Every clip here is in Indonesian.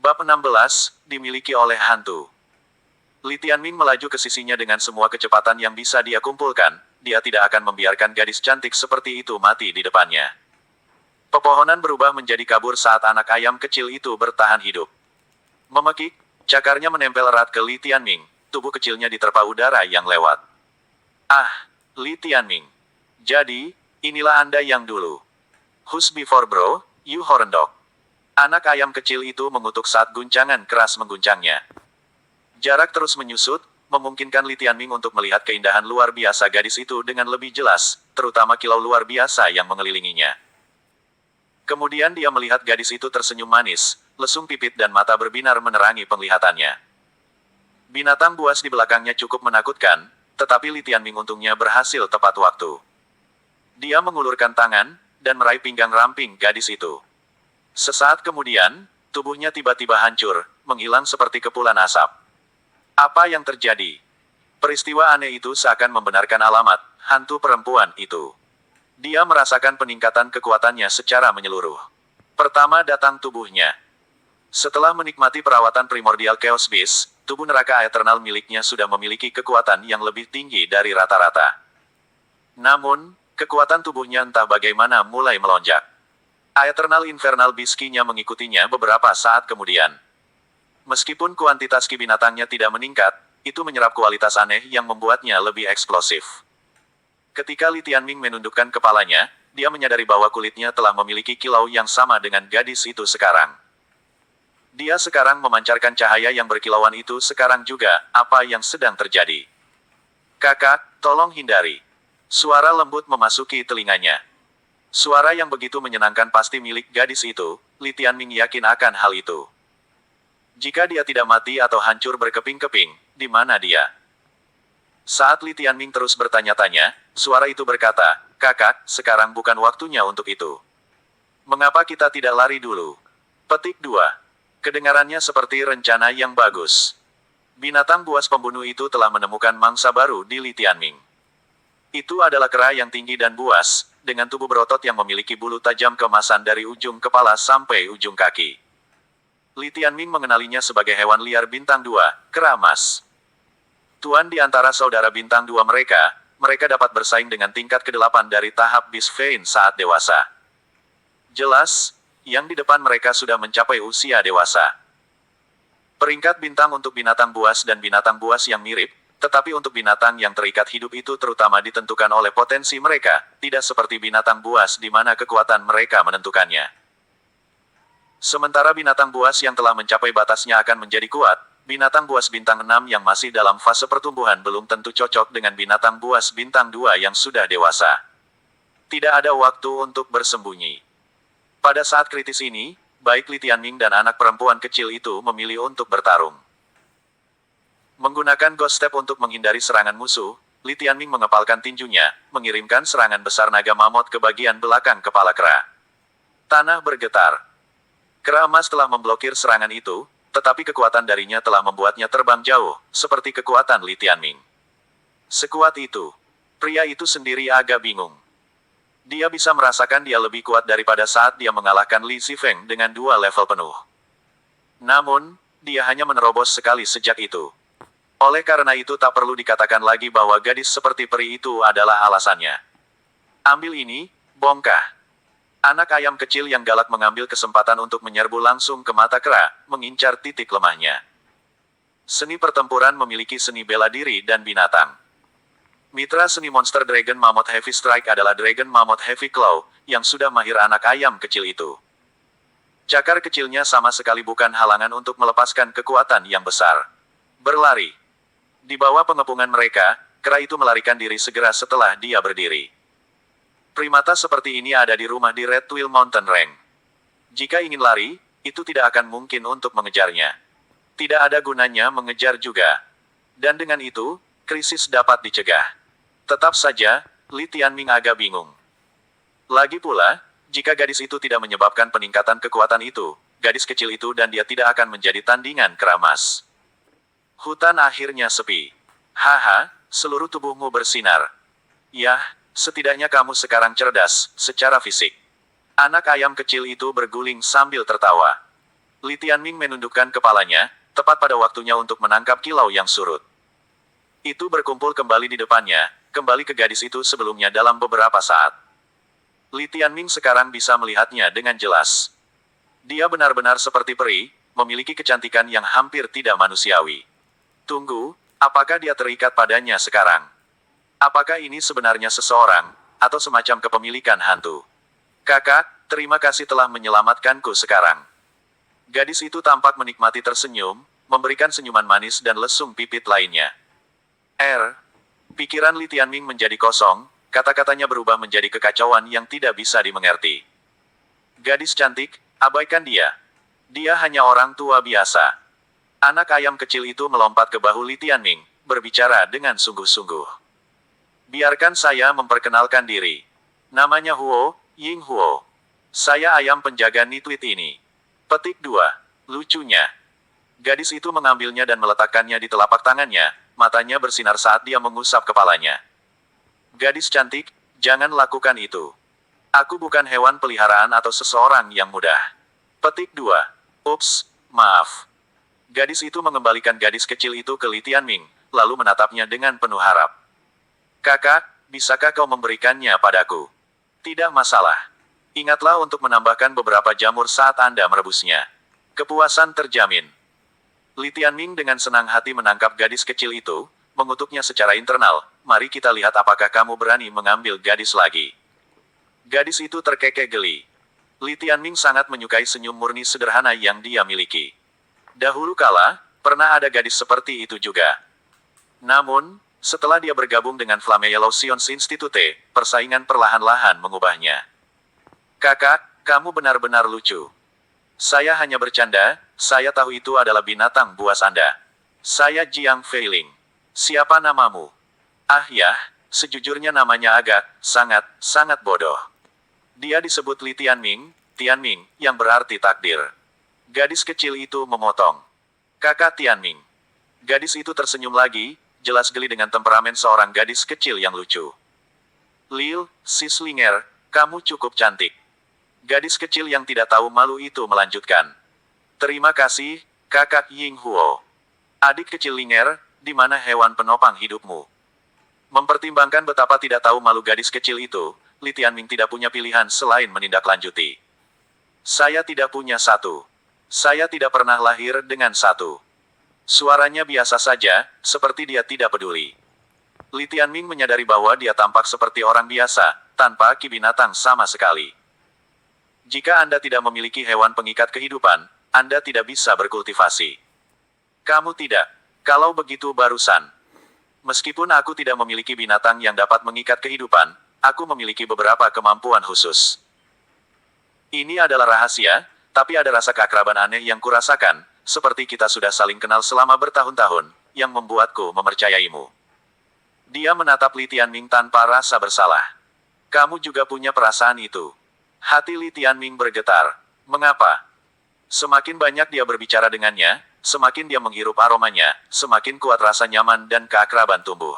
Bab 16, dimiliki oleh hantu. Li Tianming melaju ke sisinya dengan semua kecepatan yang bisa dia kumpulkan. Dia tidak akan membiarkan gadis cantik seperti itu mati di depannya. Pepohonan berubah menjadi kabur saat anak ayam kecil itu bertahan hidup. Memekik, cakarnya menempel erat ke Li Tianming. Tubuh kecilnya diterpa udara yang lewat. Ah, Li Tianming. Jadi, inilah Anda yang dulu. Who's before bro, you horn dog. Anak ayam kecil itu mengutuk saat guncangan keras mengguncangnya. Jarak terus menyusut, memungkinkan Li Tianming untuk melihat keindahan luar biasa gadis itu dengan lebih jelas, terutama kilau luar biasa yang mengelilinginya. Kemudian dia melihat gadis itu tersenyum manis, lesung pipit dan mata berbinar menerangi penglihatannya. Binatang buas di belakangnya cukup menakutkan, tetapi Li Tianming untungnya berhasil tepat waktu. Dia mengulurkan tangan, dan meraih pinggang ramping gadis itu. Sesaat kemudian, tubuhnya tiba-tiba hancur, menghilang seperti kepulan asap. Apa yang terjadi? Peristiwa aneh itu seakan membenarkan alamat hantu perempuan itu. Dia merasakan peningkatan kekuatannya secara menyeluruh. Pertama datang tubuhnya. Setelah menikmati perawatan primordial Chaos Beast, tubuh neraka Eternal miliknya sudah memiliki kekuatan yang lebih tinggi dari rata-rata. Namun, kekuatan tubuhnya entah bagaimana mulai melonjak. Eternal Infernal Beast-nya mengikutinya beberapa saat kemudian. Meskipun kuantitas ki binatangnya tidak meningkat, itu menyerap kualitas aneh yang membuatnya lebih eksplosif. Ketika Li Tianming menundukkan kepalanya, dia menyadari bahwa kulitnya telah memiliki kilau yang sama dengan gadis itu sekarang. Dia sekarang memancarkan cahaya yang berkilauan itu sekarang juga, apa yang sedang terjadi? Kakak, tolong hindari. Suara lembut memasuki telinganya. Suara yang begitu menyenangkan pasti milik gadis itu, Li Tianming yakin akan hal itu. Jika dia tidak mati atau hancur berkeping-keping, di mana dia? Saat Li Tianming terus bertanya-tanya, suara itu berkata, "Kakak, sekarang bukan waktunya untuk itu. Mengapa kita tidak lari dulu?" Petik 2. Kedengarannya seperti rencana yang bagus. Binatang buas pembunuh itu telah menemukan mangsa baru di Li Tianming. Itu adalah kera yang tinggi dan buas, dengan tubuh berotot yang memiliki bulu tajam keemasan dari ujung kepala sampai ujung kaki. Li Tianming mengenalinya sebagai hewan liar bintang 2, kera emas. Tuan di antara saudara bintang 2 mereka dapat bersaing dengan tingkat ke-8 dari tahap Beast Vein saat dewasa. Jelas, yang di depan mereka sudah mencapai usia dewasa. Peringkat bintang untuk binatang buas dan binatang buas yang mirip, tetapi untuk binatang yang terikat hidup itu terutama ditentukan oleh potensi mereka, tidak seperti binatang buas di mana kekuatan mereka menentukannya. Sementara binatang buas yang telah mencapai batasnya akan menjadi kuat, binatang buas bintang 6 yang masih dalam fase pertumbuhan belum tentu cocok dengan binatang buas bintang 2 yang sudah dewasa. Tidak ada waktu untuk bersembunyi. Pada saat kritis ini, baik Li Tianming dan anak perempuan kecil itu memilih untuk bertarung. Menggunakan Ghost Step untuk menghindari serangan musuh, Li Tianming mengepalkan tinjunya, mengirimkan serangan besar naga mamut ke bagian belakang kepala kera. Tanah bergetar. Kera emas telah memblokir serangan itu, tetapi kekuatan darinya telah membuatnya terbang jauh, seperti kekuatan Li Tianming. Sekuat itu, pria itu sendiri agak bingung. Dia bisa merasakan dia lebih kuat daripada saat dia mengalahkan Li Zifeng dengan 2 level penuh. Namun, dia hanya menerobos sekali sejak itu. Oleh karena itu tak perlu dikatakan lagi bahwa gadis seperti peri itu adalah alasannya. Ambil ini, bongkah. Anak ayam kecil yang galak mengambil kesempatan untuk menyerbu langsung ke mata kera, mengincar titik lemahnya. Seni pertempuran memiliki seni bela diri dan binatang. Mitra seni monster Dragon Mammoth Heavy Strike adalah Dragon Mammoth Heavy Claw, yang sudah mahir anak ayam kecil itu. Cakar kecilnya sama sekali bukan halangan untuk melepaskan kekuatan yang besar. Berlari. Di bawah pengepungan mereka, kera itu melarikan diri segera setelah dia berdiri. Primata seperti ini ada di rumah di Red Twill Mountain Range. Jika ingin lari, itu tidak akan mungkin untuk mengejarnya. Tidak ada gunanya mengejar juga. Dan dengan itu, krisis dapat dicegah. Tetap saja, Li Tianming agak bingung. Lagi pula, jika gadis itu tidak menyebabkan peningkatan kekuatan itu, gadis kecil itu dan dia tidak akan menjadi tandingan kera emas. Hutan akhirnya sepi. Haha, seluruh tubuhmu bersinar. Yah, setidaknya kamu sekarang cerdas, secara fisik. Anak ayam kecil itu berguling sambil tertawa. Li Tianming menundukkan kepalanya, tepat pada waktunya untuk menangkap kilau yang surut. Itu berkumpul kembali di depannya, kembali ke gadis itu sebelumnya dalam beberapa saat. Li Tianming sekarang bisa melihatnya dengan jelas. Dia benar-benar seperti peri, memiliki kecantikan yang hampir tidak manusiawi. Tunggu, apakah dia terikat padanya sekarang? Apakah ini sebenarnya seseorang, atau semacam kepemilikan hantu? Kakak, terima kasih telah menyelamatkanku sekarang. Gadis itu tampak menikmati tersenyum, memberikan senyuman manis dan lesung pipit lainnya. Pikiran Li Tianming menjadi kosong, kata-katanya berubah menjadi kekacauan yang tidak bisa dimengerti. Gadis cantik, abaikan dia. Dia hanya orang tua biasa. Anak ayam kecil itu melompat ke bahu Li Tianming, berbicara dengan sungguh-sungguh. Biarkan saya memperkenalkan diri. Namanya Huo, Ying Huo. Saya ayam penjaga nitwit ini. Petik 2. Lucunya. Gadis itu mengambilnya dan meletakkannya di telapak tangannya, matanya bersinar saat dia mengusap kepalanya. Gadis cantik, jangan lakukan itu. Aku bukan hewan peliharaan atau seseorang yang mudah. Petik 2. Ups, maaf. Gadis itu mengembalikan gadis kecil itu ke Li Tianming, lalu menatapnya dengan penuh harap. Kakak, bisakah kau memberikannya padaku? Tidak masalah. Ingatlah untuk menambahkan beberapa jamur saat Anda merebusnya. Kepuasan terjamin. Li Tianming dengan senang hati menangkap gadis kecil itu, mengutuknya secara internal. Mari kita lihat apakah kamu berani mengambil gadis lagi. Gadis itu terkekeh geli. Li Tianming sangat menyukai senyum murni sederhana yang dia miliki. Dahulu kala, pernah ada gadis seperti itu juga. Namun, setelah dia bergabung dengan Flamme Yellow Science Institute, persaingan perlahan-lahan mengubahnya. Kakak, kamu benar-benar lucu. Saya hanya bercanda, saya tahu itu adalah binatang buas Anda. Saya Jiang Feiling. Siapa namamu? Ah ya, sejujurnya namanya agak, sangat bodoh. Dia disebut Li Tianming, Tianming, yang berarti takdir. Gadis kecil itu memotong. Kakak Tianming. Gadis itu tersenyum lagi, jelas geli dengan temperamen seorang gadis kecil yang lucu. Lil, si Slinger, kamu cukup cantik. Gadis kecil yang tidak tahu malu itu melanjutkan. Terima kasih, kakak Ying Huo. Adik kecil Linger, di mana hewan penopang hidupmu? Mempertimbangkan betapa tidak tahu malu gadis kecil itu, Li Tianming tidak punya pilihan selain menindaklanjuti. Saya tidak punya satu. Saya tidak pernah lahir dengan satu. Suaranya biasa saja, seperti dia tidak peduli. Li Tianming menyadari bahwa dia tampak seperti orang biasa, tanpa ki binatang sama sekali. Jika Anda tidak memiliki hewan pengikat kehidupan, Anda tidak bisa berkultivasi. Kamu tidak. Kalau begitu barusan. Meskipun aku tidak memiliki binatang yang dapat mengikat kehidupan, aku memiliki beberapa kemampuan khusus. Ini adalah rahasia, tapi ada rasa keakraban aneh yang kurasakan, seperti kita sudah saling kenal selama bertahun-tahun, yang membuatku mempercayaimu. Dia menatap Li Tianming tanpa rasa bersalah. Kamu juga punya perasaan itu. Hati Li Tianming bergetar. Mengapa? Semakin banyak dia berbicara dengannya, semakin dia menghirup aromanya, semakin kuat rasa nyaman dan keakraban tumbuh.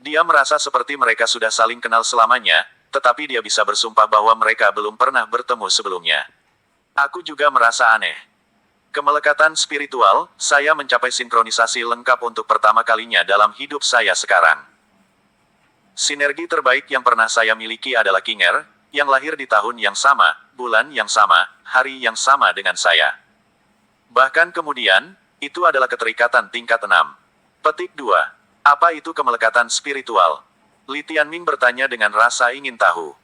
Dia merasa seperti mereka sudah saling kenal selamanya, tetapi dia bisa bersumpah bahwa mereka belum pernah bertemu sebelumnya. Aku juga merasa aneh. Kemelekatan spiritual, saya mencapai sinkronisasi lengkap untuk pertama kalinya dalam hidup saya sekarang. Sinergi terbaik yang pernah saya miliki adalah Kinger, yang lahir di tahun yang sama, bulan yang sama, hari yang sama dengan saya. Bahkan kemudian, itu adalah keterikatan tingkat 6. Petik 2. Apa itu kemelekatan spiritual? Li Tianming bertanya dengan rasa ingin tahu.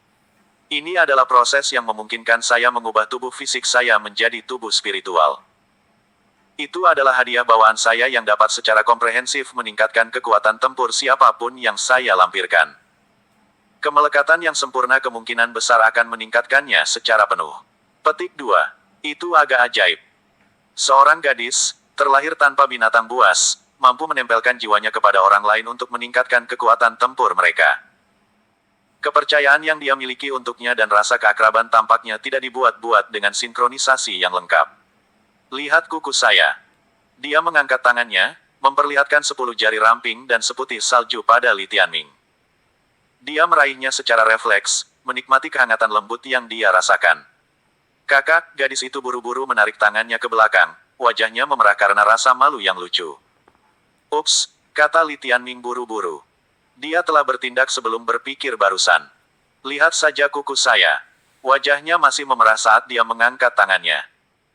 Ini adalah proses yang memungkinkan saya mengubah tubuh fisik saya menjadi tubuh spiritual. Itu adalah hadiah bawaan saya yang dapat secara komprehensif meningkatkan kekuatan tempur siapapun yang saya lampirkan. Kemelekatan yang sempurna kemungkinan besar akan meningkatkannya secara penuh. Petik 2. Itu agak ajaib. Seorang gadis, terlahir tanpa binatang buas, mampu menempelkan jiwanya kepada orang lain untuk meningkatkan kekuatan tempur mereka. Kepercayaan yang dia miliki untuknya dan rasa keakraban tampaknya tidak dibuat-buat dengan sinkronisasi yang lengkap. Lihat kuku saya. Dia mengangkat tangannya, memperlihatkan 10 jari ramping dan seputih salju pada Li Tianming. Dia meraihnya secara refleks, menikmati kehangatan lembut yang dia rasakan. Kakak, gadis itu buru-buru menarik tangannya ke belakang, wajahnya memerah karena rasa malu yang lucu. Ups, kata Li Tianming buru-buru. Dia telah bertindak sebelum berpikir barusan. Lihat saja kuku saya. Wajahnya masih memerah saat dia mengangkat tangannya.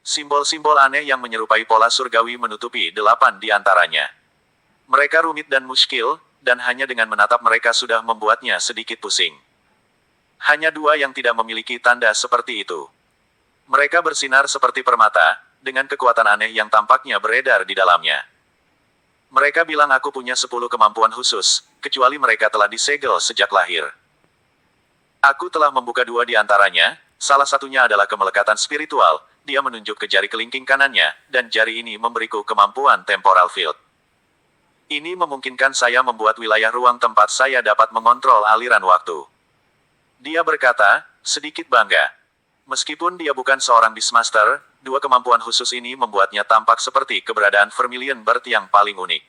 Simbol-simbol aneh yang menyerupai pola surgawi menutupi 8 di antaranya. Mereka rumit dan muskil, dan hanya dengan menatap mereka sudah membuatnya sedikit pusing. Hanya 2 yang tidak memiliki tanda seperti itu. Mereka bersinar seperti permata, dengan kekuatan aneh yang tampaknya beredar di dalamnya. Mereka bilang aku punya 10 kemampuan khusus, kecuali mereka telah disegel sejak lahir. Aku telah membuka 2 di antaranya, salah satunya adalah kemelekatan spiritual, dia menunjuk ke jari kelingking kanannya, dan jari ini memberiku kemampuan temporal field. Ini memungkinkan saya membuat wilayah ruang tempat saya dapat mengontrol aliran waktu. Dia berkata, sedikit bangga. Meskipun dia bukan seorang Beastmaster, 2 kemampuan khusus ini membuatnya tampak seperti keberadaan Vermilion Bird yang paling unik.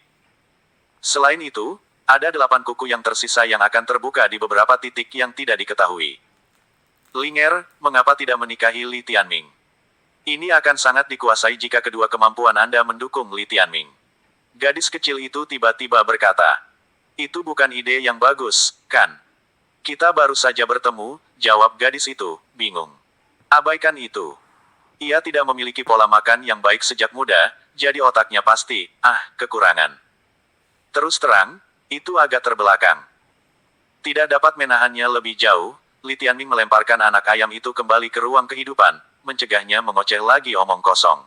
Selain itu, ada 8 kuku yang tersisa yang akan terbuka di beberapa titik yang tidak diketahui. Linger, mengapa tidak menikahi Li Tianming? Ini akan sangat dikuasai jika kedua kemampuan Anda mendukung Li Tianming. Gadis kecil itu tiba-tiba berkata, itu bukan ide yang bagus, kan? Kita baru saja bertemu, jawab gadis itu, bingung. Abaikan itu. Ia tidak memiliki pola makan yang baik sejak muda, jadi otaknya pasti, kekurangan. Terus terang, itu agak terbelakang. Tidak dapat menahannya lebih jauh, Li Tianming melemparkan anak ayam itu kembali ke ruang kehidupan, mencegahnya mengoceh lagi omong kosong.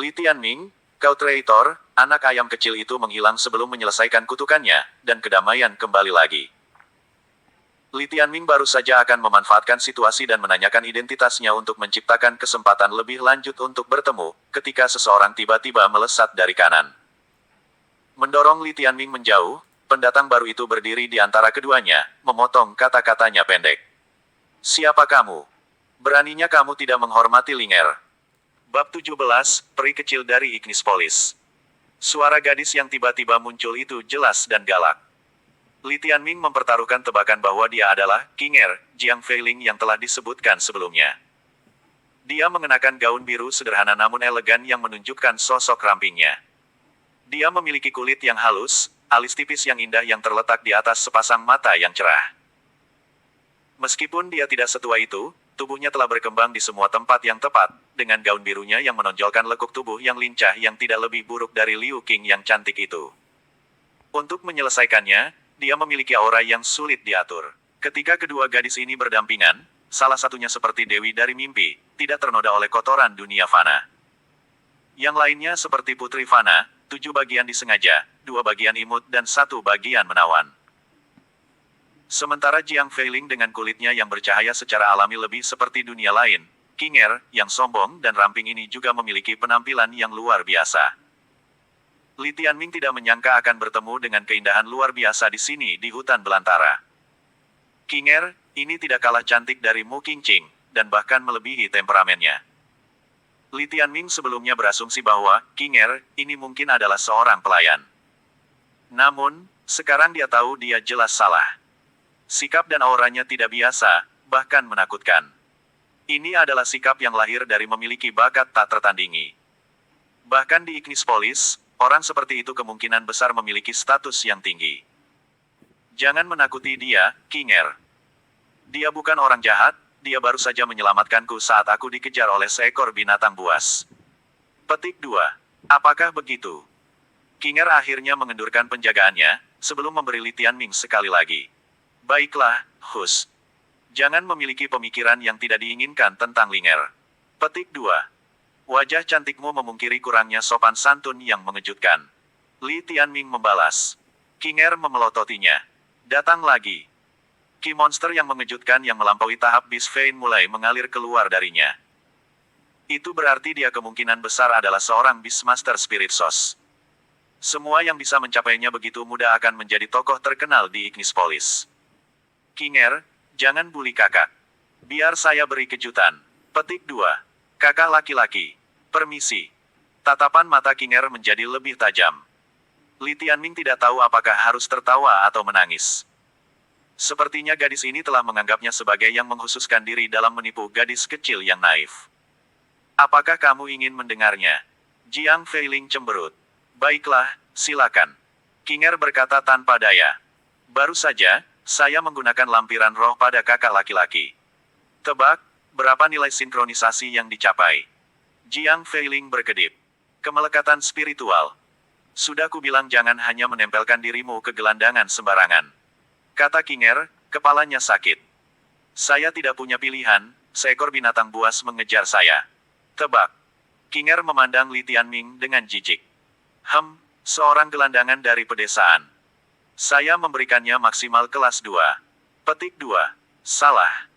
Li Tianming, kau traitor, anak ayam kecil itu menghilang sebelum menyelesaikan kutukannya, dan kedamaian kembali lagi. Li Tianming baru saja akan memanfaatkan situasi dan menanyakan identitasnya untuk menciptakan kesempatan lebih lanjut untuk bertemu, ketika seseorang tiba-tiba melesat dari kanan. Mendorong Li Tianming menjauh, pendatang baru itu berdiri di antara keduanya, memotong kata-katanya pendek. Siapa kamu? Beraninya kamu tidak menghormati Linger. Bab 17, Peri Kecil dari Ignispolis. Suara gadis yang tiba-tiba muncul itu jelas dan galak. Li Tianming mempertaruhkan tebakan bahwa dia adalah Kinger, Jiang Feiling yang telah disebutkan sebelumnya. Dia mengenakan gaun biru sederhana namun elegan yang menunjukkan sosok rampingnya. Dia memiliki kulit yang halus, alis tipis yang indah yang terletak di atas sepasang mata yang cerah. Meskipun dia tidak setua itu, tubuhnya telah berkembang di semua tempat yang tepat, dengan gaun birunya yang menonjolkan lekuk tubuh yang lincah yang tidak lebih buruk dari Liu Qing yang cantik itu. Untuk menyelesaikannya, dia memiliki aura yang sulit diatur. Ketika kedua gadis ini berdampingan, salah satunya seperti dewi dari mimpi, tidak ternoda oleh kotoran dunia fana. Yang lainnya seperti putri fana, 7 bagian disengaja, 2 bagian imut dan 1 bagian menawan. Sementara Jiang Feiling dengan kulitnya yang bercahaya secara alami lebih seperti dunia lain, Kinger, yang sombong dan ramping ini juga memiliki penampilan yang luar biasa. Li Tianming tidak menyangka akan bertemu dengan keindahan luar biasa di sini di hutan belantara. Kinger, ini tidak kalah cantik dari Mu Qingqing, dan bahkan melebihi temperamennya. Li Tianming sebelumnya berasumsi bahwa Kinger ini mungkin adalah seorang pelayan. Namun, sekarang dia tahu dia jelas salah. Sikap dan auranya tidak biasa, bahkan menakutkan. Ini adalah sikap yang lahir dari memiliki bakat tak tertandingi. Bahkan di Ignispolis, orang seperti itu kemungkinan besar memiliki status yang tinggi. Jangan menakuti dia, Kinger. Dia bukan orang jahat, dia baru saja menyelamatkanku saat aku dikejar oleh seekor binatang buas. Petik 2. Apakah begitu? Kinger akhirnya mengendurkan penjagaannya, sebelum memberi Li Tianming sekali lagi. Baiklah, Hus. Jangan memiliki pemikiran yang tidak diinginkan tentang Linger. Petik 2. Wajah cantikmu memungkiri kurangnya sopan santun yang mengejutkan. Li Tianming membalas. Kinger memelototinya. Datang lagi. Ki monster yang mengejutkan yang melampaui tahap Beast Vein mulai mengalir keluar darinya. Itu berarti dia kemungkinan besar adalah seorang Beastmaster Spirit Sauce. Semua yang bisa mencapainya begitu mudah akan menjadi tokoh terkenal di Ignispolis. Kinger, jangan bully kakak. Biar saya beri kejutan. Petik 2. Kakak laki-laki. Permisi. Tatapan mata Kinger menjadi lebih tajam. Li Tianming tidak tahu apakah harus tertawa atau menangis. Sepertinya gadis ini telah menganggapnya sebagai yang menghususkan diri dalam menipu gadis kecil yang naif. Apakah kamu ingin mendengarnya? Jiang Feiling cemberut. Baiklah, silakan. Kinger berkata tanpa daya. Baru saja, saya menggunakan lampiran roh pada kakak laki-laki. Tebak, berapa nilai sinkronisasi yang dicapai? Jiang Feiling berkedip. Kemelekatan spiritual. Sudah kubilang jangan hanya menempelkan dirimu ke gelandangan sembarangan. Kata Kinger, kepalanya sakit. Saya tidak punya pilihan, seekor binatang buas mengejar saya. Tebak. Kinger memandang Li Tianming dengan jijik. Seorang gelandangan dari pedesaan. Saya memberikannya maksimal kelas 2. Petik 2. Salah.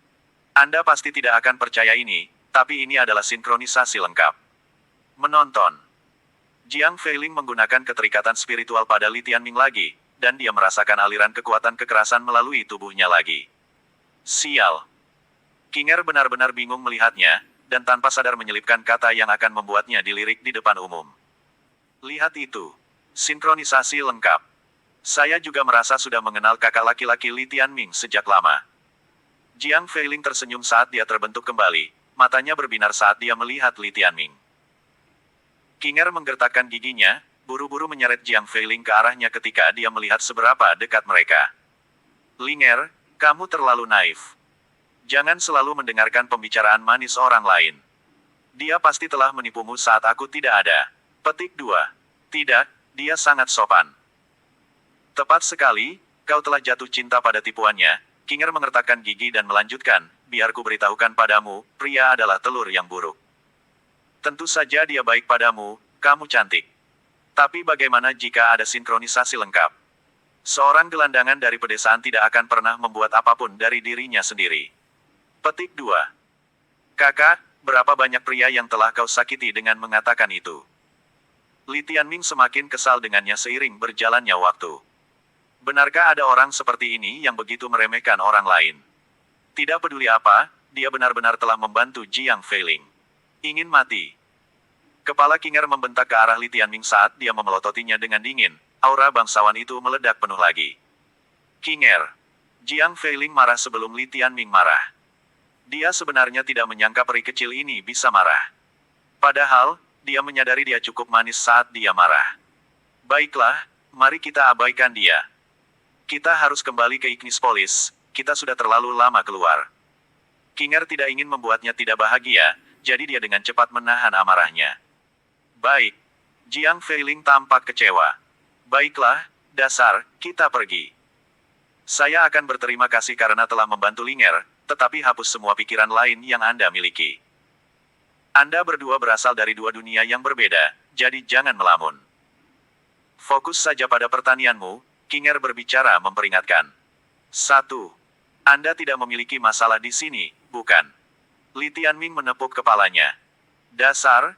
Anda pasti tidak akan percaya ini, tapi ini adalah sinkronisasi lengkap. Menonton. Jiang Feiling menggunakan keterikatan spiritual pada Li Tianming lagi, dan dia merasakan aliran kekuatan kekerasan melalui tubuhnya lagi. Sial. Kinger benar-benar bingung melihatnya, dan tanpa sadar menyelipkan kata yang akan membuatnya dilirik di depan umum. Lihat itu. Sinkronisasi lengkap. Saya juga merasa sudah mengenal kakak laki-laki Li Tianming sejak lama. Jiang Feiling tersenyum saat dia terbentuk kembali, matanya berbinar saat dia melihat Li Tianming. Kinger menggertakkan giginya, buru-buru menyeret Jiang Feiling ke arahnya ketika dia melihat seberapa dekat mereka. Linger, kamu terlalu naif. Jangan selalu mendengarkan pembicaraan manis orang lain. Dia pasti telah menipumu saat aku tidak ada. Petik 2. Tidak, dia sangat sopan. Tepat sekali, kau telah jatuh cinta pada tipuannya. Kinger mengertakkan gigi dan melanjutkan, biar ku beritahukan padamu, pria adalah telur yang buruk. Tentu saja dia baik padamu, kamu cantik. Tapi bagaimana jika ada sinkronisasi lengkap? Seorang gelandangan dari pedesaan tidak akan pernah membuat apapun dari dirinya sendiri. Petik 2. Kakak, berapa banyak pria yang telah kau sakiti dengan mengatakan itu? Li Tianming semakin kesal dengannya seiring berjalannya waktu. Benarkah ada orang seperti ini yang begitu meremehkan orang lain? Tidak peduli apa, dia benar-benar telah membantu Jiang Feiling. Ingin mati. Kepala Kinger membentak ke arah Li Tianming saat dia memelototinya dengan dingin. Aura bangsawan itu meledak penuh lagi. Kinger. Jiang Feiling marah sebelum Li Tianming marah. Dia sebenarnya tidak menyangka peri kecil ini bisa marah. Padahal, dia menyadari dia cukup manis saat dia marah. Baiklah, mari kita abaikan dia. Kita harus kembali ke Ignispolis, kita sudah terlalu lama keluar. Kinger tidak ingin membuatnya tidak bahagia, jadi dia dengan cepat menahan amarahnya. Baik. Jiang Feiling tampak kecewa. Baiklah, dasar, kita pergi. Saya akan berterima kasih karena telah membantu Linger, tetapi hapus semua pikiran lain yang Anda miliki. Anda berdua berasal dari dua dunia yang berbeda, jadi jangan melamun. Fokus saja pada pertanianmu, Kinger berbicara memperingatkan. 1. Anda tidak memiliki masalah di sini, bukan? Li Tianming menepuk kepalanya. Dasar,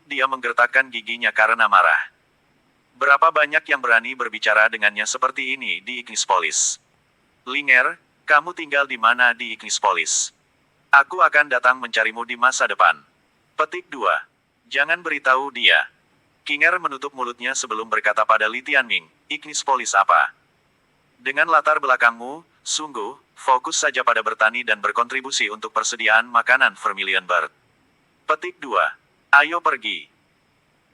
dia menggertakkan giginya karena marah. Berapa banyak yang berani berbicara dengannya seperti ini di Ignispolis? Linger, kamu tinggal di mana di Ignispolis? Aku akan datang mencarimu di masa depan. Petik 2. Jangan beritahu dia. Kinger menutup mulutnya sebelum berkata pada Li Tianming, Ignispolis apa? Dengan latar belakangmu, sungguh, fokus saja pada bertani dan berkontribusi untuk persediaan makanan Vermilion Bird. Petik 2. Ayo pergi.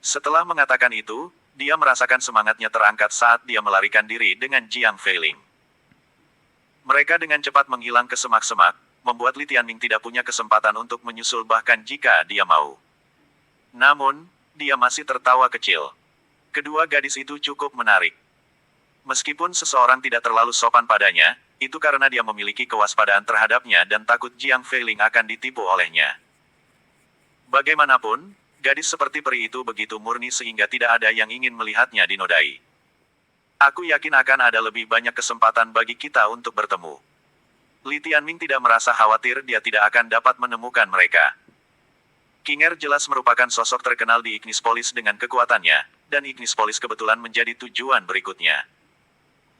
Setelah mengatakan itu, dia merasakan semangatnya terangkat saat dia melarikan diri dengan Jiang Feiling. Mereka dengan cepat menghilang ke semak-semak, membuat Li Tianming tidak punya kesempatan untuk menyusul bahkan jika dia mau. Namun, dia masih tertawa kecil. Kedua gadis itu cukup menarik. Meskipun seseorang tidak terlalu sopan padanya, itu karena dia memiliki kewaspadaan terhadapnya dan takut Jiang Feiling akan ditipu olehnya. Bagaimanapun, gadis seperti peri itu begitu murni sehingga tidak ada yang ingin melihatnya dinodai. Aku yakin akan ada lebih banyak kesempatan bagi kita untuk bertemu. Li Tianming tidak merasa khawatir dia tidak akan dapat menemukan mereka. Kinger jelas merupakan sosok terkenal di Ignispolis dengan kekuatannya, dan Ignispolis kebetulan menjadi tujuan berikutnya.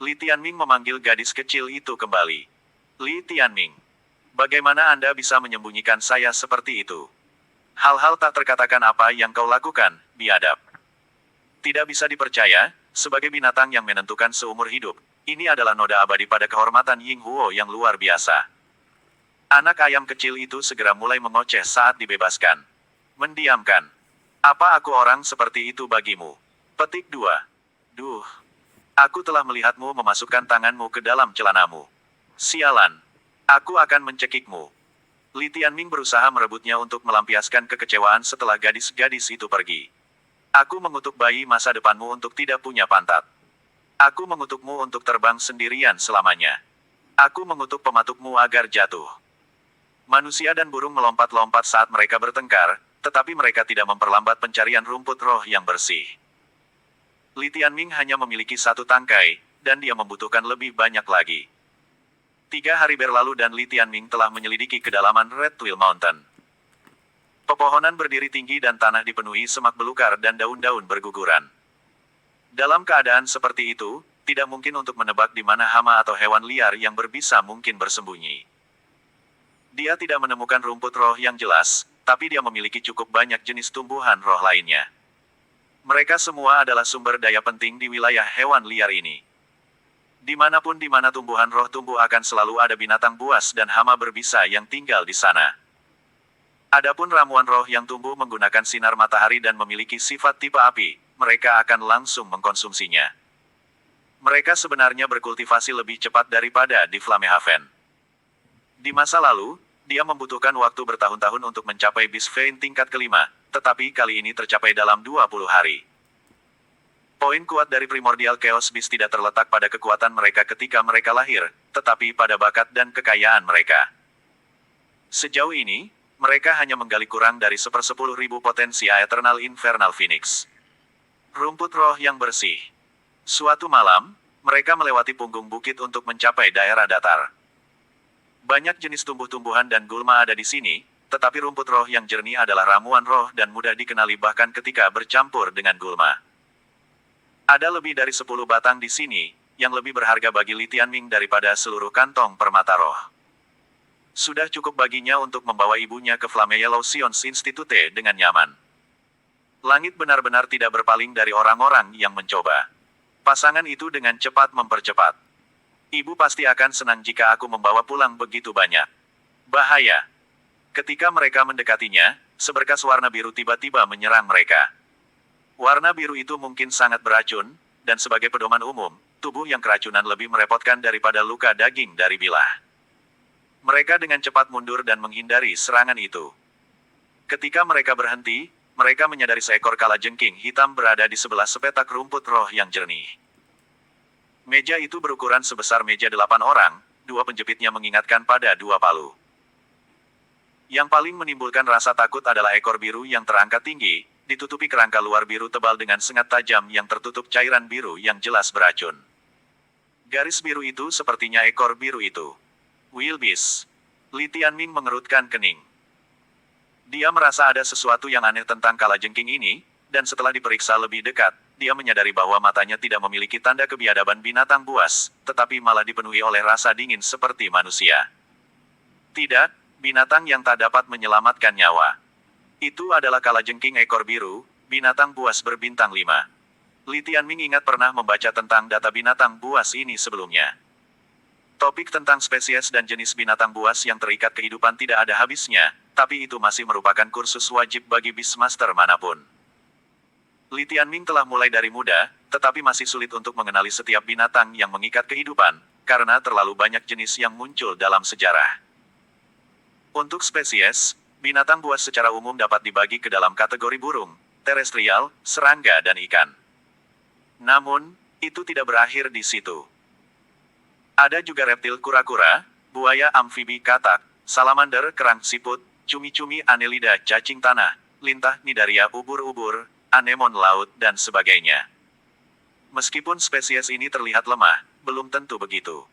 Li Tianming memanggil gadis kecil itu kembali. Li Tianming, bagaimana Anda bisa menyembunyikan saya seperti itu? Hal-hal tak terkatakan apa yang kau lakukan, biadab. Tidak bisa dipercaya, sebagai binatang yang menentukan seumur hidup, Ini adalah noda abadi pada kehormatan Ying Huo yang luar biasa. Anak ayam kecil itu segera mulai mengoceh saat dibebaskan. Mendiamkan. Apa aku orang seperti itu bagimu? Petik 2. Duh. Aku telah melihatmu memasukkan tanganmu ke dalam celanamu. Sialan. Aku akan mencekikmu. Li Tianming berusaha merebutnya untuk melampiaskan kekecewaan setelah gadis-gadis itu pergi. Aku mengutuk bayi masa depanmu untuk tidak punya pantat. Aku mengutukmu untuk terbang sendirian selamanya. Aku mengutuk pematukmu agar jatuh. Manusia dan burung melompat-lompat saat mereka bertengkar, tetapi mereka tidak memperlambat pencarian rumput roh yang bersih. Li Tianming hanya memiliki satu tangkai, dan dia membutuhkan lebih banyak lagi. 3 hari berlalu dan Li Tianming telah menyelidiki kedalaman Red Twill Mountain. Pepohonan berdiri tinggi dan tanah dipenuhi semak belukar dan daun-daun berguguran. Dalam keadaan seperti itu, tidak mungkin untuk menebak di mana hama atau hewan liar yang berbisa mungkin bersembunyi. Dia tidak menemukan rumput roh yang jelas, tapi dia memiliki cukup banyak jenis tumbuhan roh lainnya. Mereka semua adalah sumber daya penting di wilayah hewan liar ini. Dimanapun di mana tumbuhan roh tumbuh akan selalu ada binatang buas dan hama berbisa yang tinggal di sana. Adapun ramuan roh yang tumbuh menggunakan sinar matahari dan memiliki sifat tipe api, mereka akan langsung mengkonsumsinya. Mereka sebenarnya berkultivasi lebih cepat daripada di Flamehaven. Di masa lalu, dia membutuhkan waktu bertahun-tahun untuk mencapai Beast Vein tingkat kelima, tetapi kali ini tercapai dalam 20 hari. Poin kuat dari Primordial Chaos Beast tidak terletak pada kekuatan mereka ketika mereka lahir, tetapi pada bakat dan kekayaan mereka. Sejauh ini, mereka hanya menggali kurang dari 1/10.000 potensi Aeternal Infernal Phoenix. Rumput roh yang bersih. Suatu malam, mereka melewati punggung bukit untuk mencapai daerah datar. Banyak jenis tumbuh-tumbuhan dan gulma ada di sini, tetapi rumput roh yang jernih adalah ramuan roh dan mudah dikenali bahkan ketika bercampur dengan gulma. Ada lebih dari 10 batang di sini, yang lebih berharga bagi Li Tianming daripada seluruh kantong permata roh. Sudah cukup baginya untuk membawa ibunya ke Flame Yellow Science Institute dengan nyaman. Langit benar-benar tidak berpaling dari orang-orang yang mencoba. Pasangan itu dengan cepat mempercepat. Ibu pasti akan senang jika aku membawa pulang begitu banyak. Bahaya. Ketika mereka mendekatinya, seberkas warna biru tiba-tiba menyerang mereka. Warna biru itu mungkin sangat beracun, dan sebagai pedoman umum, tubuh yang keracunan lebih merepotkan daripada luka daging dari bilah. Mereka dengan cepat mundur dan menghindari serangan itu. Ketika mereka berhenti, mereka menyadari seekor kalajengking hitam berada di sebelah sepetak rumput roh yang jernih. Meja itu berukuran sebesar meja 8 orang, 2 penjepitnya mengingatkan pada 2 palu. Yang paling menimbulkan rasa takut adalah ekor biru yang terangkat tinggi, ditutupi kerangka luar biru tebal dengan sengat tajam yang tertutup cairan biru yang jelas beracun. Garis biru itu sepertinya ekor biru itu. Wilbis. Li Tianming mengerutkan kening. Dia merasa ada sesuatu yang aneh tentang kalajengking ini, dan setelah diperiksa lebih dekat, dia menyadari bahwa matanya tidak memiliki tanda kebiadaban binatang buas, tetapi malah dipenuhi oleh rasa dingin seperti manusia. Tidak, binatang yang tak dapat menyelamatkan nyawa. Itu adalah kalajengking ekor biru, binatang buas berbintang 5. Li Tianming ingat pernah membaca tentang data binatang buas ini sebelumnya. Topik tentang spesies dan jenis binatang buas yang terikat kehidupan tidak ada habisnya, tapi itu masih merupakan kursus wajib bagi Beastmaster manapun. Li Tianming telah mulai dari muda, tetapi masih sulit untuk mengenali setiap binatang yang mengikat kehidupan, karena terlalu banyak jenis yang muncul dalam sejarah. Untuk spesies, binatang buas secara umum dapat dibagi ke dalam kategori burung, terestrial, serangga dan ikan. Namun, itu tidak berakhir di situ. Ada juga reptil kura-kura, buaya amfibi katak, salamander kerang siput, cumi-cumi annelida cacing tanah, lintah nidaria ubur-ubur, anemon laut dan sebagainya. Meskipun spesies ini terlihat lemah, belum tentu begitu.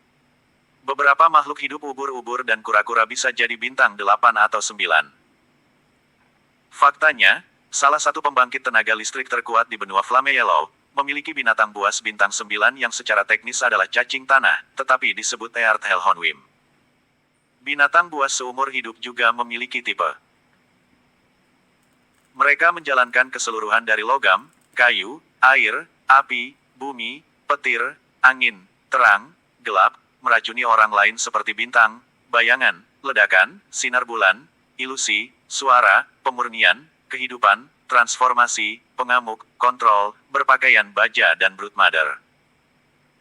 Beberapa makhluk hidup ubur-ubur dan kura-kura bisa jadi bintang 8 atau 9. Faktanya, salah satu pembangkit tenaga listrik terkuat di benua Flame Yellow, memiliki binatang buas bintang 9 yang secara teknis adalah cacing tanah, tetapi disebut Earth Hellhoundwim. Binatang buas seumur hidup juga memiliki tipe. Mereka menjalankan keseluruhan dari logam, kayu, air, api, bumi, petir, angin, terang, gelap, meracuni orang lain seperti bintang, bayangan, ledakan, sinar bulan, ilusi, suara, pemurnian, kehidupan, transformasi, pengamuk, kontrol, berpakaian baja dan brute mother.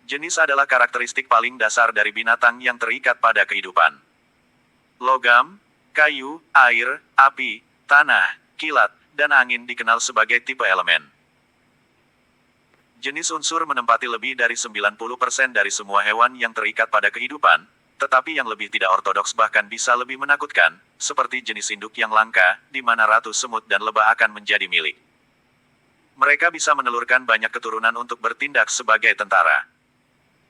Jenis adalah karakteristik paling dasar dari binatang yang terikat pada kehidupan. Logam, kayu, air, api, tanah, kilat, dan angin dikenal sebagai tipe elemen. Jenis unsur menempati lebih dari 90% dari semua hewan yang terikat pada kehidupan, tetapi yang lebih tidak ortodoks bahkan bisa lebih menakutkan, seperti jenis induk yang langka, di mana ratu semut dan lebah akan menjadi milik. Mereka bisa menelurkan banyak keturunan untuk bertindak sebagai tentara.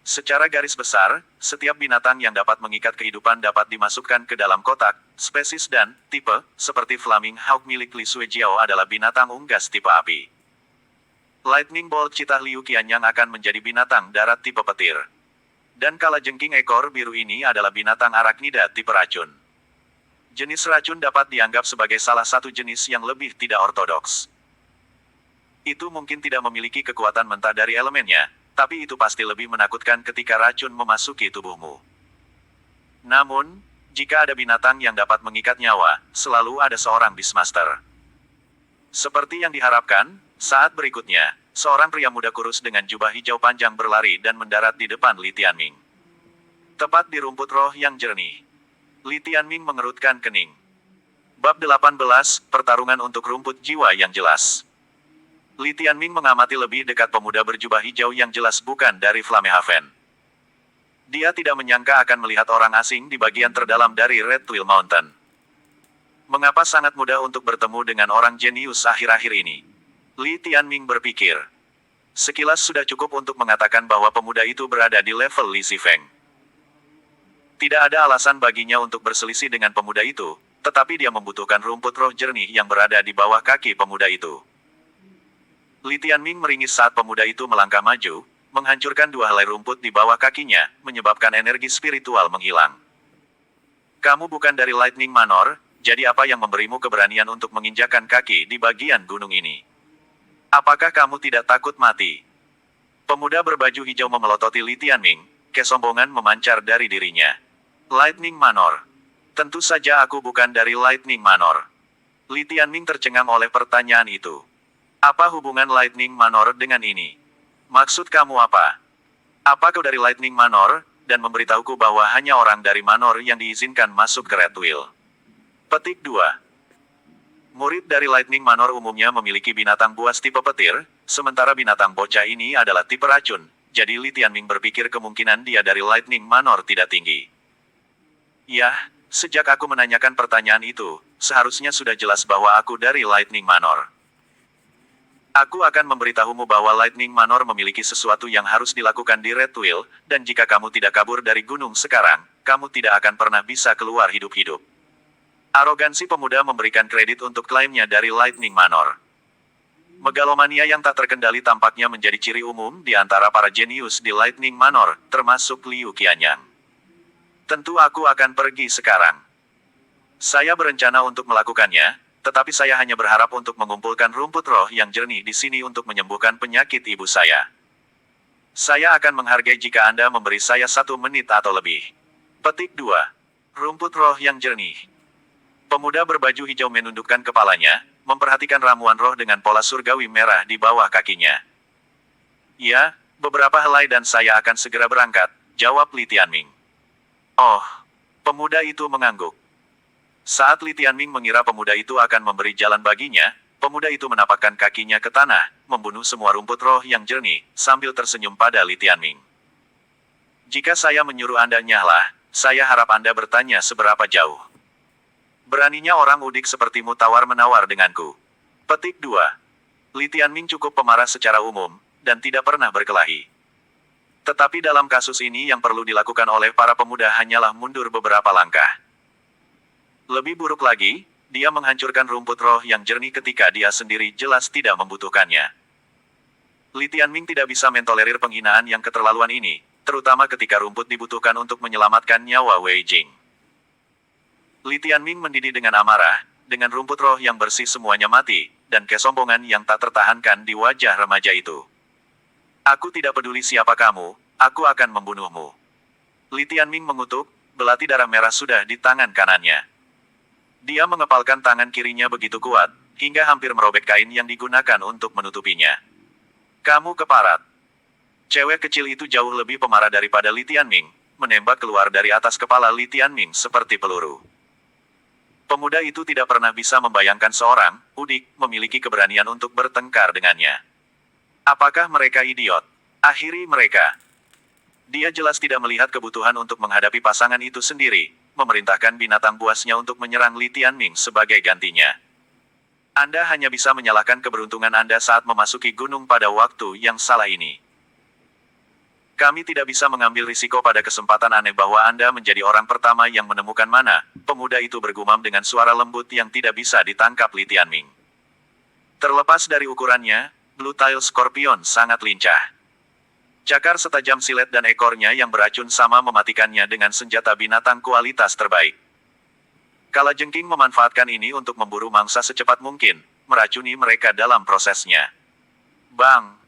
Secara garis besar, setiap binatang yang dapat mengikat kehidupan dapat dimasukkan ke dalam kotak, spesies dan tipe, seperti flaming hawk milik Li Suejiao adalah binatang unggas tipe api. Lightning bolt citah Liu Qianyang akan menjadi binatang darat tipe petir. Dan kalajengking ekor biru ini adalah binatang arachnida tipe racun. Jenis racun dapat dianggap sebagai salah satu jenis yang lebih tidak ortodoks. Itu mungkin tidak memiliki kekuatan mentah dari elemennya, tapi itu pasti lebih menakutkan ketika racun memasuki tubuhmu. Namun, jika ada binatang yang dapat mengikat nyawa, selalu ada seorang Beastmaster. Seperti yang diharapkan, saat berikutnya, seorang pria muda kurus dengan jubah hijau panjang berlari dan mendarat di depan Li Tianming. Tepat di rumput roh yang jernih. Li Tianming mengerutkan kening. Bab 18, Pertarungan untuk Rumput Jiwa yang Jelas. Li Tianming mengamati lebih dekat pemuda berjubah hijau yang jelas bukan dari Flamehaven. Dia tidak menyangka akan melihat orang asing di bagian terdalam dari Red Twill Mountain. Mengapa sangat mudah untuk bertemu dengan orang jenius akhir-akhir ini? Li Tianming berpikir. Sekilas sudah cukup untuk mengatakan bahwa pemuda itu berada di level Li Zifeng. Tidak ada alasan baginya untuk berselisih dengan pemuda itu, tetapi dia membutuhkan rumput roh jernih yang berada di bawah kaki pemuda itu. Li Tianming meringis saat pemuda itu melangkah maju, menghancurkan dua helai rumput di bawah kakinya, menyebabkan energi spiritual menghilang. Kamu bukan dari Lightning Manor, jadi apa yang memberimu keberanian untuk menginjakan kaki di bagian gunung ini? Apakah kamu tidak takut mati? Pemuda berbaju hijau memelototi Li Tianming, kesombongan memancar dari dirinya. Lightning Manor. Tentu saja aku bukan dari Lightning Manor. Li Tianming tercengang oleh pertanyaan itu. Apa hubungan Lightning Manor dengan ini? Maksud kamu apa? Apa kau dari Lightning Manor, dan memberitahuku bahwa hanya orang dari Manor yang diizinkan masuk ke Red Twill? Petik 2. Murid dari Lightning Manor umumnya memiliki binatang buas tipe petir, sementara binatang bocah ini adalah tipe racun, jadi Li Tianming berpikir kemungkinan dia dari Lightning Manor tidak tinggi. Yah, sejak aku menanyakan pertanyaan itu, seharusnya sudah jelas bahwa aku dari Lightning Manor. Aku akan memberitahumu bahwa Lightning Manor memiliki sesuatu yang harus dilakukan di Red Twill, dan jika kamu tidak kabur dari gunung sekarang, kamu tidak akan pernah bisa keluar hidup-hidup. Arogansi pemuda memberikan kredit untuk klaimnya dari Lightning Manor. Megalomania yang tak terkendali tampaknya menjadi ciri umum di antara para jenius di Lightning Manor, termasuk Liu Qianyang. Tentu aku akan pergi sekarang. Saya berencana untuk melakukannya, tetapi saya hanya berharap untuk mengumpulkan rumput roh yang jernih di sini untuk menyembuhkan penyakit ibu saya. Saya akan menghargai jika Anda memberi saya 1 menit atau lebih. Petik 2. Rumput roh yang jernih. Pemuda berbaju hijau menundukkan kepalanya, memperhatikan ramuan roh dengan pola surgawi merah di bawah kakinya. Ya, beberapa helai dan saya akan segera berangkat, jawab Li Tianming. Oh, pemuda itu mengangguk. Saat Li Tianming mengira pemuda itu akan memberi jalan baginya, pemuda itu menapakkan kakinya ke tanah, membunuh semua rumput roh yang jernih, sambil tersenyum pada Li Tianming. Jika saya menyuruh Anda nyahlah, saya harap Anda bertanya seberapa jauh. Beraninya orang udik sepertimu tawar-menawar denganku. Petik 2. Li Tianming cukup pemarah secara umum, dan tidak pernah berkelahi. Tetapi dalam kasus ini yang perlu dilakukan oleh para pemuda hanyalah mundur beberapa langkah. Lebih buruk lagi, dia menghancurkan rumput roh yang jernih ketika dia sendiri jelas tidak membutuhkannya. Li Tianming tidak bisa mentolerir penghinaan yang keterlaluan ini, terutama ketika rumput dibutuhkan untuk menyelamatkan nyawa Wei Jing. Li Tianming mendidih dengan amarah, dengan rumput roh yang bersih semuanya mati, dan kesombongan yang tak tertahankan di wajah remaja itu. Aku tidak peduli siapa kamu, aku akan membunuhmu. Li Tianming mengutuk, belati darah merah sudah di tangan kanannya. Dia mengepalkan tangan kirinya begitu kuat, hingga hampir merobek kain yang digunakan untuk menutupinya. Kamu keparat. Cewek kecil itu jauh lebih pemarah daripada Li Tianming, menembak keluar dari atas kepala Li Tianming seperti peluru. Pemuda itu tidak pernah bisa membayangkan seorang, udik, memiliki keberanian untuk bertengkar dengannya. Apakah mereka idiot? Akhiri mereka. Dia jelas tidak melihat kebutuhan untuk menghadapi pasangan itu sendiri, memerintahkan binatang buasnya untuk menyerang Li Tianming sebagai gantinya. Anda hanya bisa menyalahkan keberuntungan Anda saat memasuki gunung pada waktu yang salah ini. Kami tidak bisa mengambil risiko pada kesempatan aneh bahwa Anda menjadi orang pertama yang menemukan mana, pemuda itu bergumam dengan suara lembut yang tidak bisa ditangkap Li Tianming. Terlepas dari ukurannya, Blue Tail Scorpion sangat lincah. Cakar setajam silet dan ekornya yang beracun sama mematikannya dengan senjata binatang kualitas terbaik. Kalajengking memanfaatkan ini untuk memburu mangsa secepat mungkin, meracuni mereka dalam prosesnya. Bang!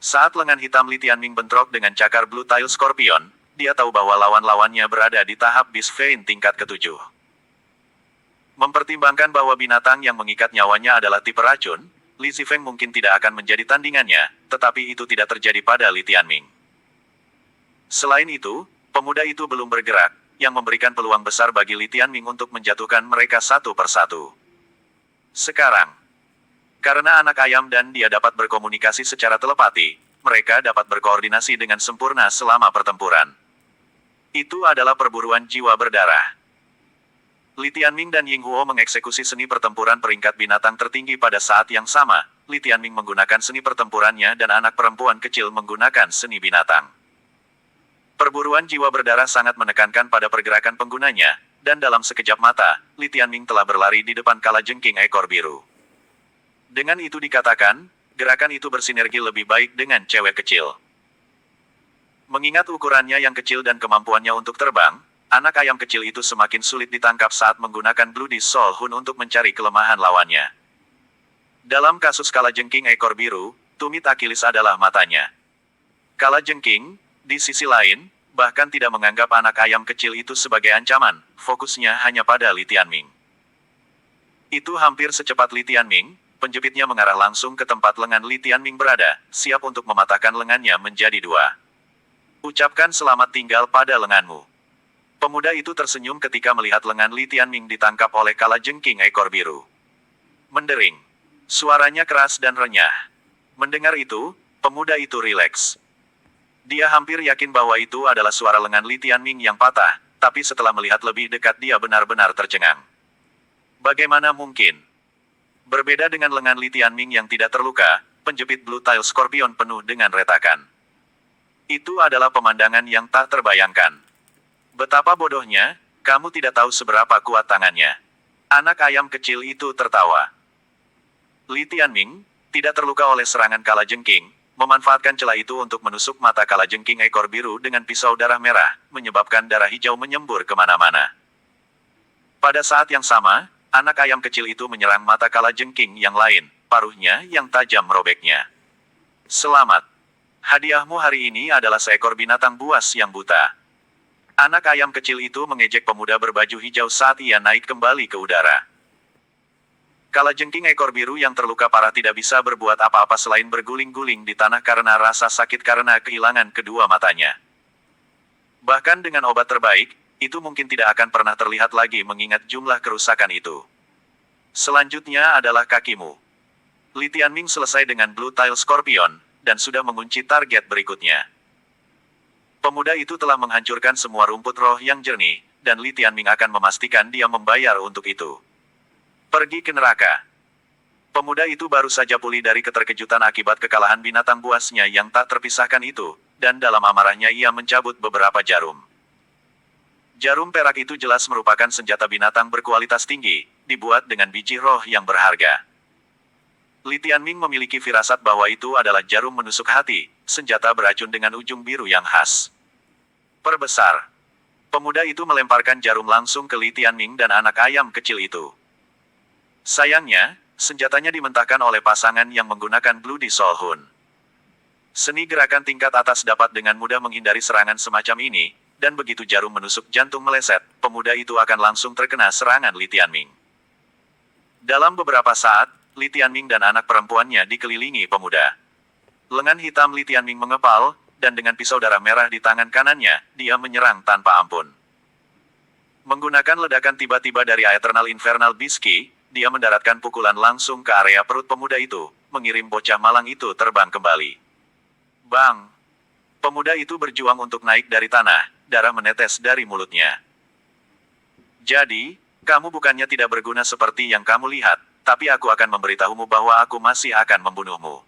Saat lengan hitam Li Tianming bentrok dengan cakar Blue Tail Scorpion, dia tahu bahwa lawan-lawannya berada di tahap Beast Vein tingkat ke-7. Mempertimbangkan bahwa binatang yang mengikat nyawanya adalah tipe racun, Li Zifeng mungkin tidak akan menjadi tandingannya, tetapi itu tidak terjadi pada Li Tianming. Selain itu, pemuda itu belum bergerak, yang memberikan peluang besar bagi Li Tianming untuk menjatuhkan mereka satu persatu. Sekarang, karena anak ayam dan dia dapat berkomunikasi secara telepati, mereka dapat berkoordinasi dengan sempurna selama pertempuran. Itu adalah perburuan jiwa berdarah. Li Tianming dan Ying Huo mengeksekusi seni pertempuran peringkat binatang tertinggi pada saat yang sama. Li Tianming menggunakan seni pertempurannya dan anak perempuan kecil menggunakan seni binatang. Perburuan jiwa berdarah sangat menekankan pada pergerakan penggunanya, dan dalam sekejap mata, Li Tianming telah berlari di depan kalajengking ekor biru. Dengan itu dikatakan, gerakan itu bersinergi lebih baik dengan cewek kecil. Mengingat ukurannya yang kecil dan kemampuannya untuk terbang, anak ayam kecil itu semakin sulit ditangkap saat menggunakan Bloody Soul Hun untuk mencari kelemahan lawannya. Dalam kasus kalajengking ekor biru, tumit Akilis adalah matanya. Kalajengking, di sisi lain, bahkan tidak menganggap anak ayam kecil itu sebagai ancaman, fokusnya hanya pada Li Tianming. Itu hampir secepat Li Tianming, penjepitnya mengarah langsung ke tempat lengan Li Tianming berada, siap untuk mematahkan lengannya menjadi dua. Ucapkan selamat tinggal pada lenganmu. Pemuda itu tersenyum ketika melihat lengan Li Tianming ditangkap oleh kalajengking ekor biru. Mendering. Suaranya keras dan renyah. Mendengar itu, pemuda itu rileks. Dia hampir yakin bahwa itu adalah suara lengan Li Tianming yang patah, tapi setelah melihat lebih dekat dia benar-benar tercengang. Bagaimana mungkin? Berbeda dengan lengan Li Tianming yang tidak terluka, penjepit Blue Tail Scorpion penuh dengan retakan. Itu adalah pemandangan yang tak terbayangkan. Betapa bodohnya, kamu tidak tahu seberapa kuat tangannya. Anak ayam kecil itu tertawa. Li Tianming, tidak terluka oleh serangan kalajengking, memanfaatkan celah itu untuk menusuk mata kalajengking ekor biru dengan pisau darah merah, menyebabkan darah hijau menyembur kemana-mana. Pada saat yang sama, anak ayam kecil itu menyerang mata kalajengking yang lain, paruhnya yang tajam merobeknya. Selamat. Hadiahmu hari ini adalah seekor binatang buas yang buta. Anak ayam kecil itu mengejek pemuda berbaju hijau saat ia naik kembali ke udara. Kalajengking ekor biru yang terluka parah tidak bisa berbuat apa-apa selain berguling-guling di tanah karena rasa sakit karena kehilangan kedua matanya. Bahkan dengan obat terbaik, itu mungkin tidak akan pernah terlihat lagi mengingat jumlah kerusakan itu. Selanjutnya adalah kakimu. Li Tianming selesai dengan Blue Tail Scorpion, dan sudah mengunci target berikutnya. Pemuda itu telah menghancurkan semua rumput roh yang jernih, dan Li Tianming akan memastikan dia membayar untuk itu. Pergi ke neraka. Pemuda itu baru saja pulih dari keterkejutan akibat kekalahan binatang buasnya yang tak terpisahkan itu, dan dalam amarahnya ia mencabut beberapa jarum. Jarum perak itu jelas merupakan senjata binatang berkualitas tinggi, dibuat dengan biji roh yang berharga. Li Tianming memiliki firasat bahwa itu adalah jarum menusuk hati, senjata beracun dengan ujung biru yang khas. Perbesar. Pemuda itu melemparkan jarum langsung ke Li Tianming dan anak ayam kecil itu. Sayangnya, senjatanya dimentahkan oleh pasangan yang menggunakan Bloody Soul Hun. Seni gerakan tingkat atas dapat dengan mudah menghindari serangan semacam ini, dan begitu jarum menusuk jantung meleset, pemuda itu akan langsung terkena serangan Li Tianming. Dalam beberapa saat, Li Tianming dan anak perempuannya dikelilingi pemuda. Lengan hitam Li Tianming mengepal, dan dengan pisau darah merah di tangan kanannya, dia menyerang tanpa ampun. Menggunakan ledakan tiba-tiba dari Eternal Infernal Beast Key, dia mendaratkan pukulan langsung ke area perut pemuda itu, mengirim bocah malang itu terbang kembali. Bang! Pemuda itu berjuang untuk naik dari tanah, darah menetes dari mulutnya. Jadi, kamu bukannya tidak berguna seperti yang kamu lihat, tapi aku akan memberitahumu bahwa aku masih akan membunuhmu.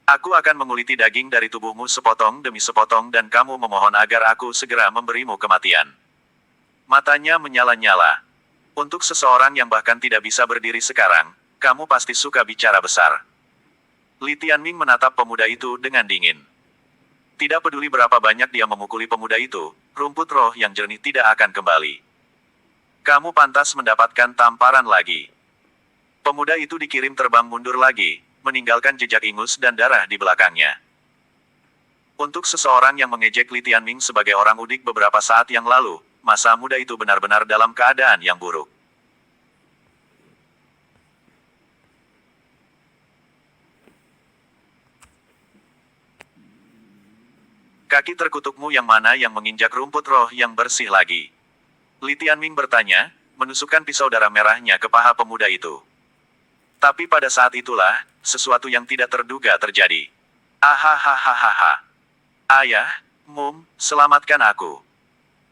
Aku akan menguliti daging dari tubuhmu sepotong demi sepotong dan kamu memohon agar aku segera memberimu kematian. Matanya menyala-nyala. Untuk seseorang yang bahkan tidak bisa berdiri sekarang, kamu pasti suka bicara besar. Li Tianming menatap pemuda itu dengan dingin. Tidak peduli berapa banyak dia memukuli pemuda itu, rumput roh yang jernih tidak akan kembali. Kamu pantas mendapatkan tamparan lagi. Pemuda itu dikirim terbang mundur lagi, meninggalkan jejak ingus dan darah di belakangnya. Untuk seseorang yang mengejek Li Tianming sebagai orang udik beberapa saat yang lalu, masa muda itu benar-benar dalam keadaan yang buruk. Kaki terkutukmu yang mana yang menginjak rumput roh yang bersih lagi? Li Tianming bertanya, menusukkan pisau darah merahnya ke paha pemuda itu. Tapi pada saat itulah, sesuatu yang tidak terduga terjadi. Ahahahaha. Ayah, Mum, selamatkan aku.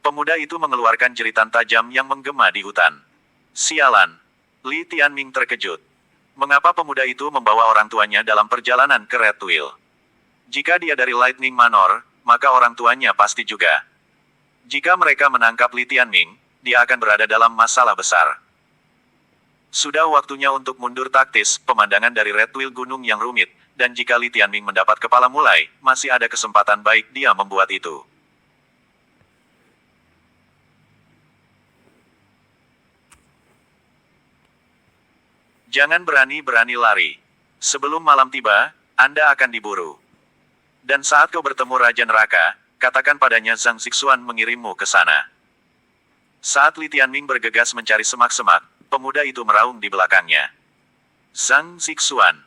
Pemuda itu mengeluarkan jeritan tajam yang menggema di hutan. Sialan. Li Tianming terkejut. Mengapa pemuda itu membawa orang tuanya dalam perjalanan ke Red Wheel? Jika dia dari Lightning Manor, maka orang tuanya pasti juga. Jika mereka menangkap Li Tianming, dia akan berada dalam masalah besar. Sudah waktunya untuk mundur taktis, pemandangan dari Red Wheel gunung yang rumit, dan jika Li Tianming mendapat kepala mulai, masih ada kesempatan baik dia membuat itu. Jangan berani-berani lari. Sebelum malam tiba, Anda akan diburu. Dan saat kau bertemu Raja Neraka, katakan padanya Zhang Zixuan mengirimmu ke sana. Saat Li Tianming bergegas mencari semak-semak, pemuda itu meraung di belakangnya. Zhang Zixuan.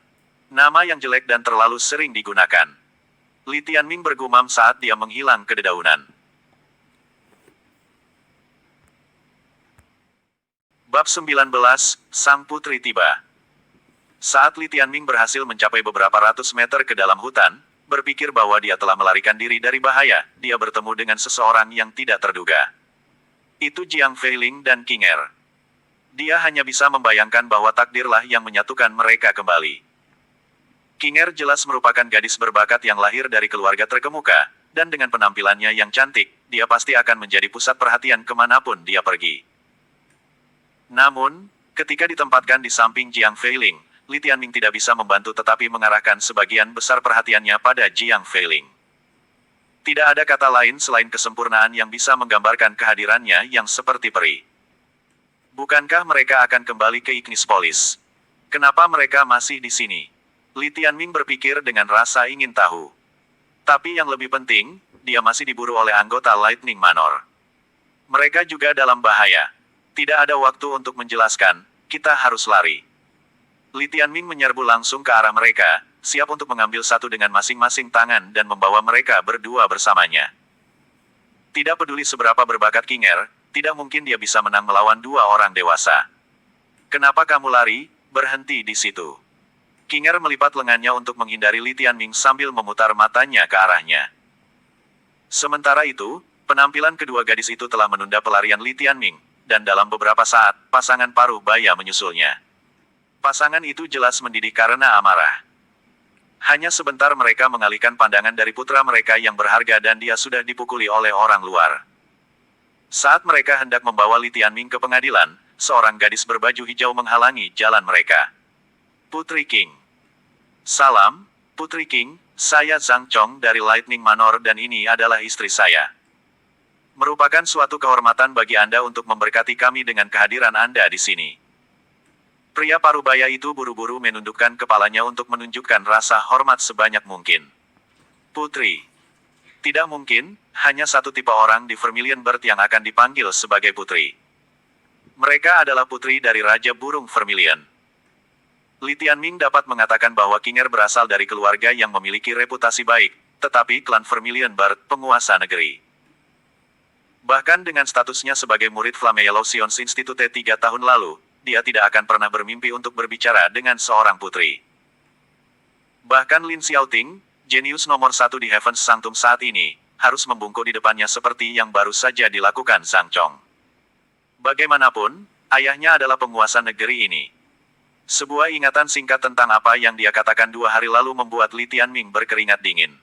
Nama yang jelek dan terlalu sering digunakan. Li Tianming bergumam saat dia menghilang ke dedaunan. Bab 19, Sang Putri tiba. Saat Li Tianming berhasil mencapai beberapa ratus meter ke dalam hutan, berpikir bahwa dia telah melarikan diri dari bahaya, dia bertemu dengan seseorang yang tidak terduga. Itu Jiang Feiling dan King Er. Dia hanya bisa membayangkan bahwa takdirlah yang menyatukan mereka kembali. King Er jelas merupakan gadis berbakat yang lahir dari keluarga terkemuka, dan dengan penampilannya yang cantik, dia pasti akan menjadi pusat perhatian kemanapun dia pergi. Namun, ketika ditempatkan di samping Jiang Feiling, Li Tianming tidak bisa membantu tetapi mengarahkan sebagian besar perhatiannya pada Jiang Feiling. Tidak ada kata lain selain kesempurnaan yang bisa menggambarkan kehadirannya yang seperti peri. Bukankah mereka akan kembali ke Ignispolis? Kenapa mereka masih di sini? Li Tianming berpikir dengan rasa ingin tahu. Tapi yang lebih penting, dia masih diburu oleh anggota Lightning Manor. Mereka juga dalam bahaya. Tidak ada waktu untuk menjelaskan, kita harus lari. Li Tianming menyerbu langsung ke arah mereka, siap untuk mengambil satu dengan masing-masing tangan dan membawa mereka berdua bersamanya. Tidak peduli seberapa berbakat King Er, tidak mungkin dia bisa menang melawan dua orang dewasa. Kenapa kamu lari? Berhenti di situ. King Er melipat lengannya untuk menghindari Li Tianming sambil memutar matanya ke arahnya. Sementara itu, penampilan kedua gadis itu telah menunda pelarian Li Tianming, dan dalam beberapa saat, pasangan paruh baya menyusulnya. Pasangan itu jelas mendidih karena amarah. Hanya sebentar mereka mengalihkan pandangan dari putra mereka yang berharga dan dia sudah dipukuli oleh orang luar. Saat mereka hendak membawa Li Tianming ke pengadilan, seorang gadis berbaju hijau menghalangi jalan mereka. Putri King. Salam, Putri King, saya Zhang Chong dari Lightning Manor dan ini adalah istri saya. Merupakan suatu kehormatan bagi Anda untuk memberkati kami dengan kehadiran Anda di sini. Pria parubaya itu buru-buru menundukkan kepalanya untuk menunjukkan rasa hormat sebanyak mungkin. Putri. Tidak mungkin, hanya satu tipe orang di Vermilion Bird yang akan dipanggil sebagai putri. Mereka adalah putri dari Raja Burung Vermilion. Li Tianming dapat mengatakan bahwa Qinger berasal dari keluarga yang memiliki reputasi baik, tetapi klan Vermilion Bird penguasa negeri. Bahkan dengan statusnya sebagai murid Flame Yellow Sions Institute 3 tahun lalu, dia tidak akan pernah bermimpi untuk berbicara dengan seorang putri. Bahkan Lin Xiaoting, jenius nomor 1 di Heaven's Sanctum saat ini, harus membungkuk di depannya seperti yang baru saja dilakukan Zhang Chong. Bagaimanapun, ayahnya adalah penguasa negeri ini. Sebuah ingatan singkat tentang apa yang dia katakan 2 hari lalu membuat Li Tianming berkeringat dingin.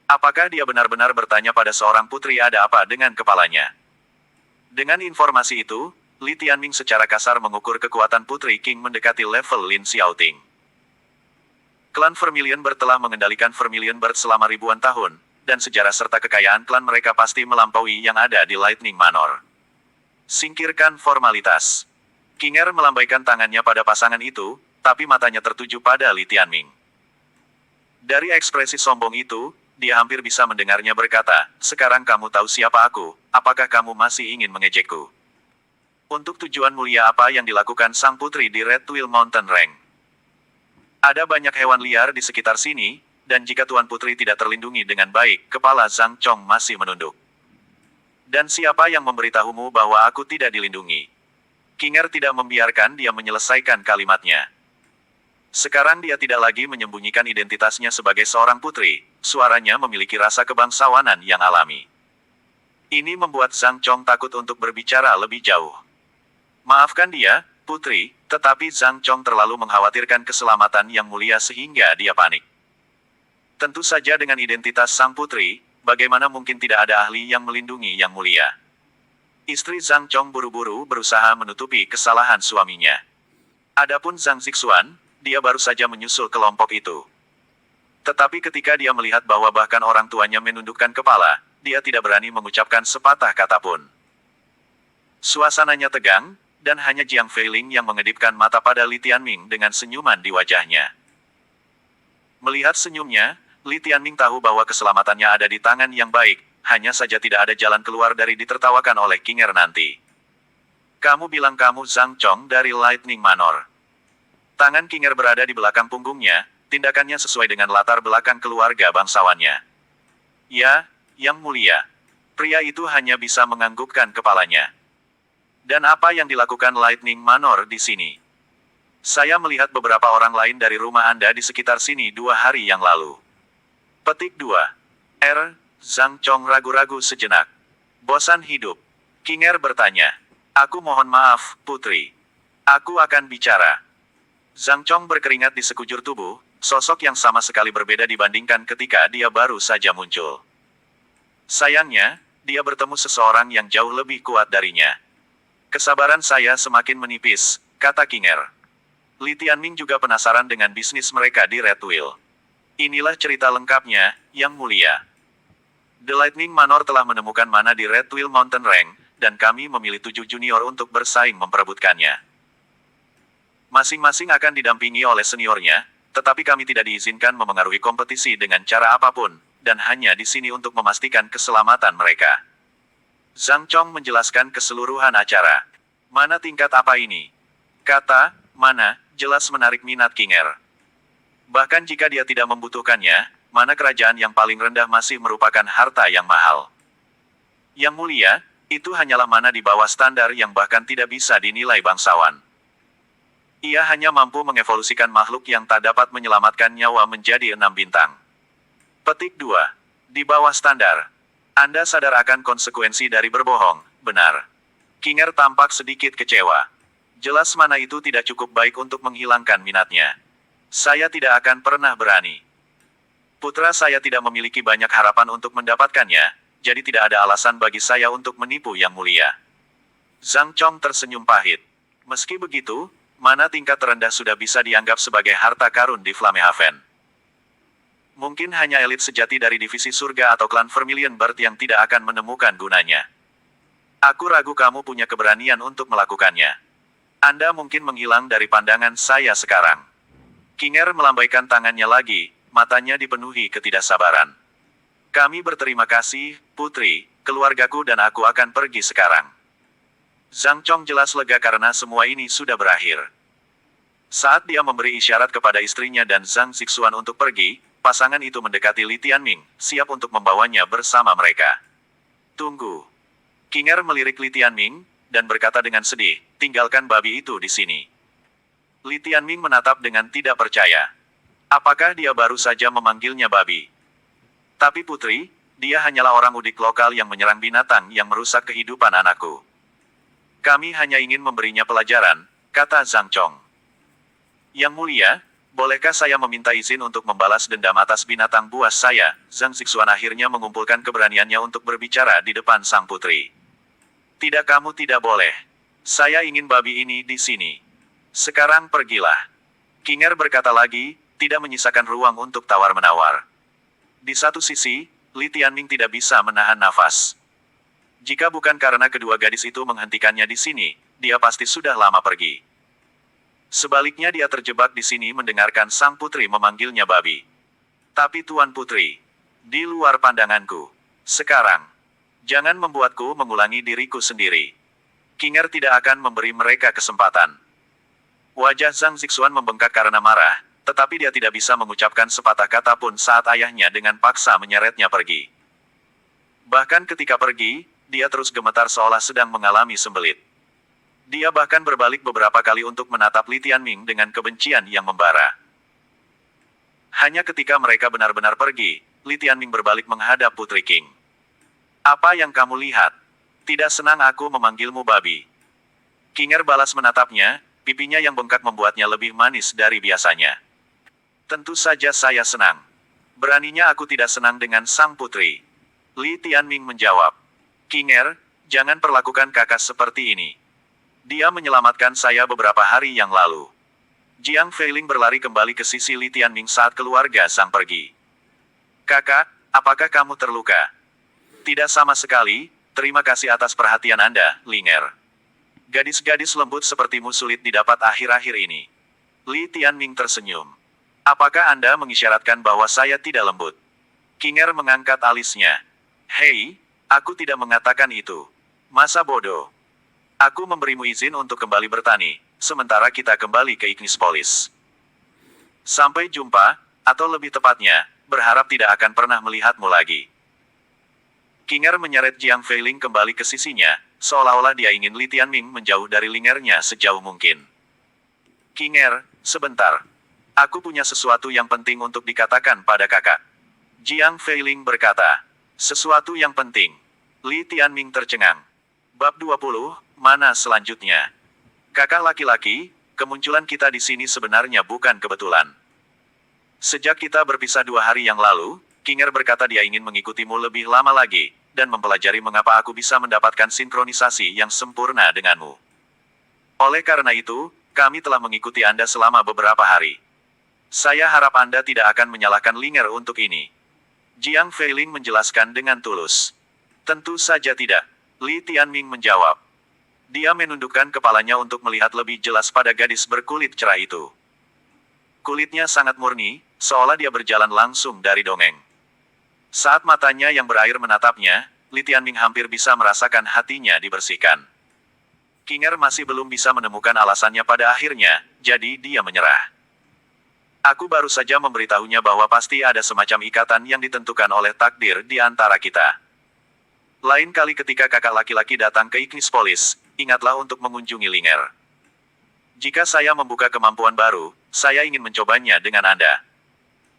Apakah dia benar-benar bertanya pada seorang putri ada apa dengan kepalanya? Dengan informasi itu, Li Tianming secara kasar mengukur kekuatan Putri King mendekati level Lin Xiaoting. Klan Vermilion Bird telah mengendalikan Vermilion Bird selama ribuan tahun, dan sejarah serta kekayaan klan mereka pasti melampaui yang ada di Lightning Manor. Singkirkan formalitas. Qinger melambaikan tangannya pada pasangan itu, tapi matanya tertuju pada Li Tianming. Dari ekspresi sombong itu, dia hampir bisa mendengarnya berkata, "Sekarang kamu tahu siapa aku, apakah kamu masih ingin mengejekku?" Untuk tujuan mulia apa yang dilakukan sang putri di Red Twill Mountain Range? Ada banyak hewan liar di sekitar sini, dan jika Tuan Putri tidak terlindungi dengan baik, kepala Zhang Chong masih menunduk. Dan siapa yang memberitahumu bahwa aku tidak dilindungi? Qinger tidak membiarkan dia menyelesaikan kalimatnya. Sekarang dia tidak lagi menyembunyikan identitasnya sebagai seorang putri, suaranya memiliki rasa kebangsawanan yang alami. Ini membuat Zhang Chong takut untuk berbicara lebih jauh. Maafkan dia, putri, tetapi Zhang Chong terlalu mengkhawatirkan keselamatan yang mulia sehingga dia panik. Tentu saja dengan identitas sang putri, bagaimana mungkin tidak ada ahli yang melindungi yang mulia? Istri Zhang Chong buru-buru berusaha menutupi kesalahan suaminya. Adapun Zhang Zixuan, dia baru saja menyusul kelompok itu. Tetapi ketika dia melihat bahwa bahkan orang tuanya menundukkan kepala, dia tidak berani mengucapkan sepatah kata pun. Suasananya tegang, dan hanya Jiang Feiling yang mengedipkan mata pada Li Tianming dengan senyuman di wajahnya. Melihat senyumnya, Li Tianming tahu bahwa keselamatannya ada di tangan yang baik, hanya saja tidak ada jalan keluar dari ditertawakan oleh Qinger nanti. Kamu bilang kamu Zhang Chong dari Lightning Manor. Tangan Qinger berada di belakang punggungnya, tindakannya sesuai dengan latar belakang keluarga bangsawannya. Ya, yang mulia. Pria itu hanya bisa menganggukkan kepalanya. Dan apa yang dilakukan Lightning Manor di sini? Saya melihat beberapa orang lain dari rumah Anda di sekitar sini 2 hari yang lalu. Petik 2. Zhang Chong ragu-ragu sejenak. Bosan hidup? Qinger bertanya. Aku mohon maaf, putri. Aku akan bicara. Zhang Chong berkeringat di sekujur tubuh, sosok yang sama sekali berbeda dibandingkan ketika dia baru saja muncul. Sayangnya, dia bertemu seseorang yang jauh lebih kuat darinya. Kesabaran saya semakin menipis, kata Qinger. Li Tianming juga penasaran dengan bisnis mereka di Red Twill. Inilah cerita lengkapnya, yang mulia. The Lightning Manor telah menemukan mana di Red Twill Mountain Range, dan kami memilih 7 junior untuk bersaing memperebutkannya. Masing-masing akan didampingi oleh seniornya, tetapi kami tidak diizinkan memengaruhi kompetisi dengan cara apapun, dan hanya di sini untuk memastikan keselamatan mereka. Zhang Chong menjelaskan keseluruhan acara. Mana tingkat apa ini? Kata, mana, jelas menarik minat Qinger. Bahkan jika dia tidak membutuhkannya, mana kerajaan yang paling rendah masih merupakan harta yang mahal. Yang mulia, itu hanyalah mana di bawah standar yang bahkan tidak bisa dinilai bangsawan. Ia hanya mampu mengevolusikan makhluk yang tak dapat menyelamatkan nyawa menjadi 6 bintang. Petik 2. Di bawah standar. Anda sadar akan konsekuensi dari berbohong, benar? Qinger tampak sedikit kecewa. Jelas mana itu tidak cukup baik untuk menghilangkan minatnya. Saya tidak akan pernah berani. Putra saya tidak memiliki banyak harapan untuk mendapatkannya, jadi tidak ada alasan bagi saya untuk menipu yang mulia. Zhang Chong tersenyum pahit. Meski begitu, mana tingkat terendah sudah bisa dianggap sebagai harta karun di Flamehaven. Mungkin hanya elit sejati dari divisi surga atau klan Vermilion Bird yang tidak akan menemukan gunanya. Aku ragu kamu punya keberanian untuk melakukannya. Anda mungkin menghilang dari pandangan saya sekarang. Qinger melambaikan tangannya lagi, matanya dipenuhi ketidaksabaran. Kami berterima kasih, Putri, keluargaku dan aku akan pergi sekarang. Zhang Chong jelas lega karena semua ini sudah berakhir. Saat dia memberi isyarat kepada istrinya dan Zhang Zixuan untuk pergi, pasangan itu mendekati Li Tianming, siap untuk membawanya bersama mereka. Tunggu. King Er melirik Li Tianming, dan berkata dengan sedih, tinggalkan babi itu di sini. Li Tianming menatap dengan tidak percaya. Apakah dia baru saja memanggilnya babi? Tapi Putri, dia hanyalah orang udik lokal yang menyerang binatang yang merusak kehidupan anakku. Kami hanya ingin memberinya pelajaran, kata Zhang Chong. Yang mulia, bolehkah saya meminta izin untuk membalas dendam atas binatang buas saya? Zhang Zixuan akhirnya mengumpulkan keberaniannya untuk berbicara di depan sang putri. Tidak, kamu tidak boleh. Saya ingin babi ini di sini. Sekarang pergilah. King Er berkata lagi, tidak menyisakan ruang untuk tawar-menawar. Di satu sisi, Li Tianming tidak bisa menahan nafas. Jika bukan karena kedua gadis itu menghentikannya di sini, dia pasti sudah lama pergi. Sebaliknya dia terjebak di sini mendengarkan sang putri memanggilnya babi. Tapi Tuan Putri, di luar pandanganku. Sekarang, jangan membuatku mengulangi diriku sendiri. King Er tidak akan memberi mereka kesempatan. Wajah Zhang Zixuan membengkak karena marah, tetapi dia tidak bisa mengucapkan sepatah kata pun saat ayahnya dengan paksa menyeretnya pergi. Bahkan ketika pergi, dia terus gemetar seolah sedang mengalami sembelit. Dia bahkan berbalik beberapa kali untuk menatap Li Tianming dengan kebencian yang membara. Hanya ketika mereka benar-benar pergi, Li Tianming berbalik menghadap Putri King. Apa yang kamu lihat? Tidak senang aku memanggilmu babi. King Er balas menatapnya, pipinya yang bengkak membuatnya lebih manis dari biasanya. Tentu saja saya senang. Beraninya aku tidak senang dengan sang putri. Li Tianming menjawab. King Er, jangan perlakukan kakak seperti ini. Dia menyelamatkan saya beberapa hari yang lalu. Jiang Feiling berlari kembali ke sisi Li Tianming saat keluarga Zhang pergi. Kakak, apakah kamu terluka? Tidak sama sekali, terima kasih atas perhatian Anda, Ling Er. Gadis-gadis lembut sepertimu sulit didapat akhir-akhir ini. Li Tianming tersenyum. Apakah Anda mengisyaratkan bahwa saya tidak lembut? King Er mengangkat alisnya. Hei, aku tidak mengatakan itu. Masa bodoh. Aku memberimu izin untuk kembali bertani, sementara kita kembali ke Ignispolis. Sampai jumpa, atau lebih tepatnya, berharap tidak akan pernah melihatmu lagi. King Er menyeret Jiang Feiling kembali ke sisinya, seolah-olah dia ingin Li Tianming menjauh dari lingernya sejauh mungkin. King Er, sebentar. Aku punya sesuatu yang penting untuk dikatakan pada kakak. Jiang Feiling berkata. Sesuatu yang penting. Li Tianming tercengang. Bab 20, mana selanjutnya? Kakak laki-laki, kemunculan kita di sini sebenarnya bukan kebetulan. Sejak kita berpisah 2 hari yang lalu, King Er berkata dia ingin mengikutimu lebih lama lagi, dan mempelajari mengapa aku bisa mendapatkan sinkronisasi yang sempurna denganmu. Oleh karena itu, kami telah mengikuti Anda selama beberapa hari. Saya harap Anda tidak akan menyalahkan Ling Er untuk ini. Jiang Feiling menjelaskan dengan tulus. Tentu saja tidak. Li Tianming menjawab. Dia menundukkan kepalanya untuk melihat lebih jelas pada gadis berkulit cerah itu. Kulitnya sangat murni, seolah dia berjalan langsung dari dongeng. Saat matanya yang berair menatapnya, Li Tianming hampir bisa merasakan hatinya dibersihkan. King Er masih belum bisa menemukan alasannya pada akhirnya, jadi dia menyerah. Aku baru saja memberitahunya bahwa pasti ada semacam ikatan yang ditentukan oleh takdir di antara kita. Lain kali ketika kakak laki-laki datang ke Ignispolis, ingatlah untuk mengunjungi Ling Er. Jika saya membuka kemampuan baru, saya ingin mencobanya dengan Anda.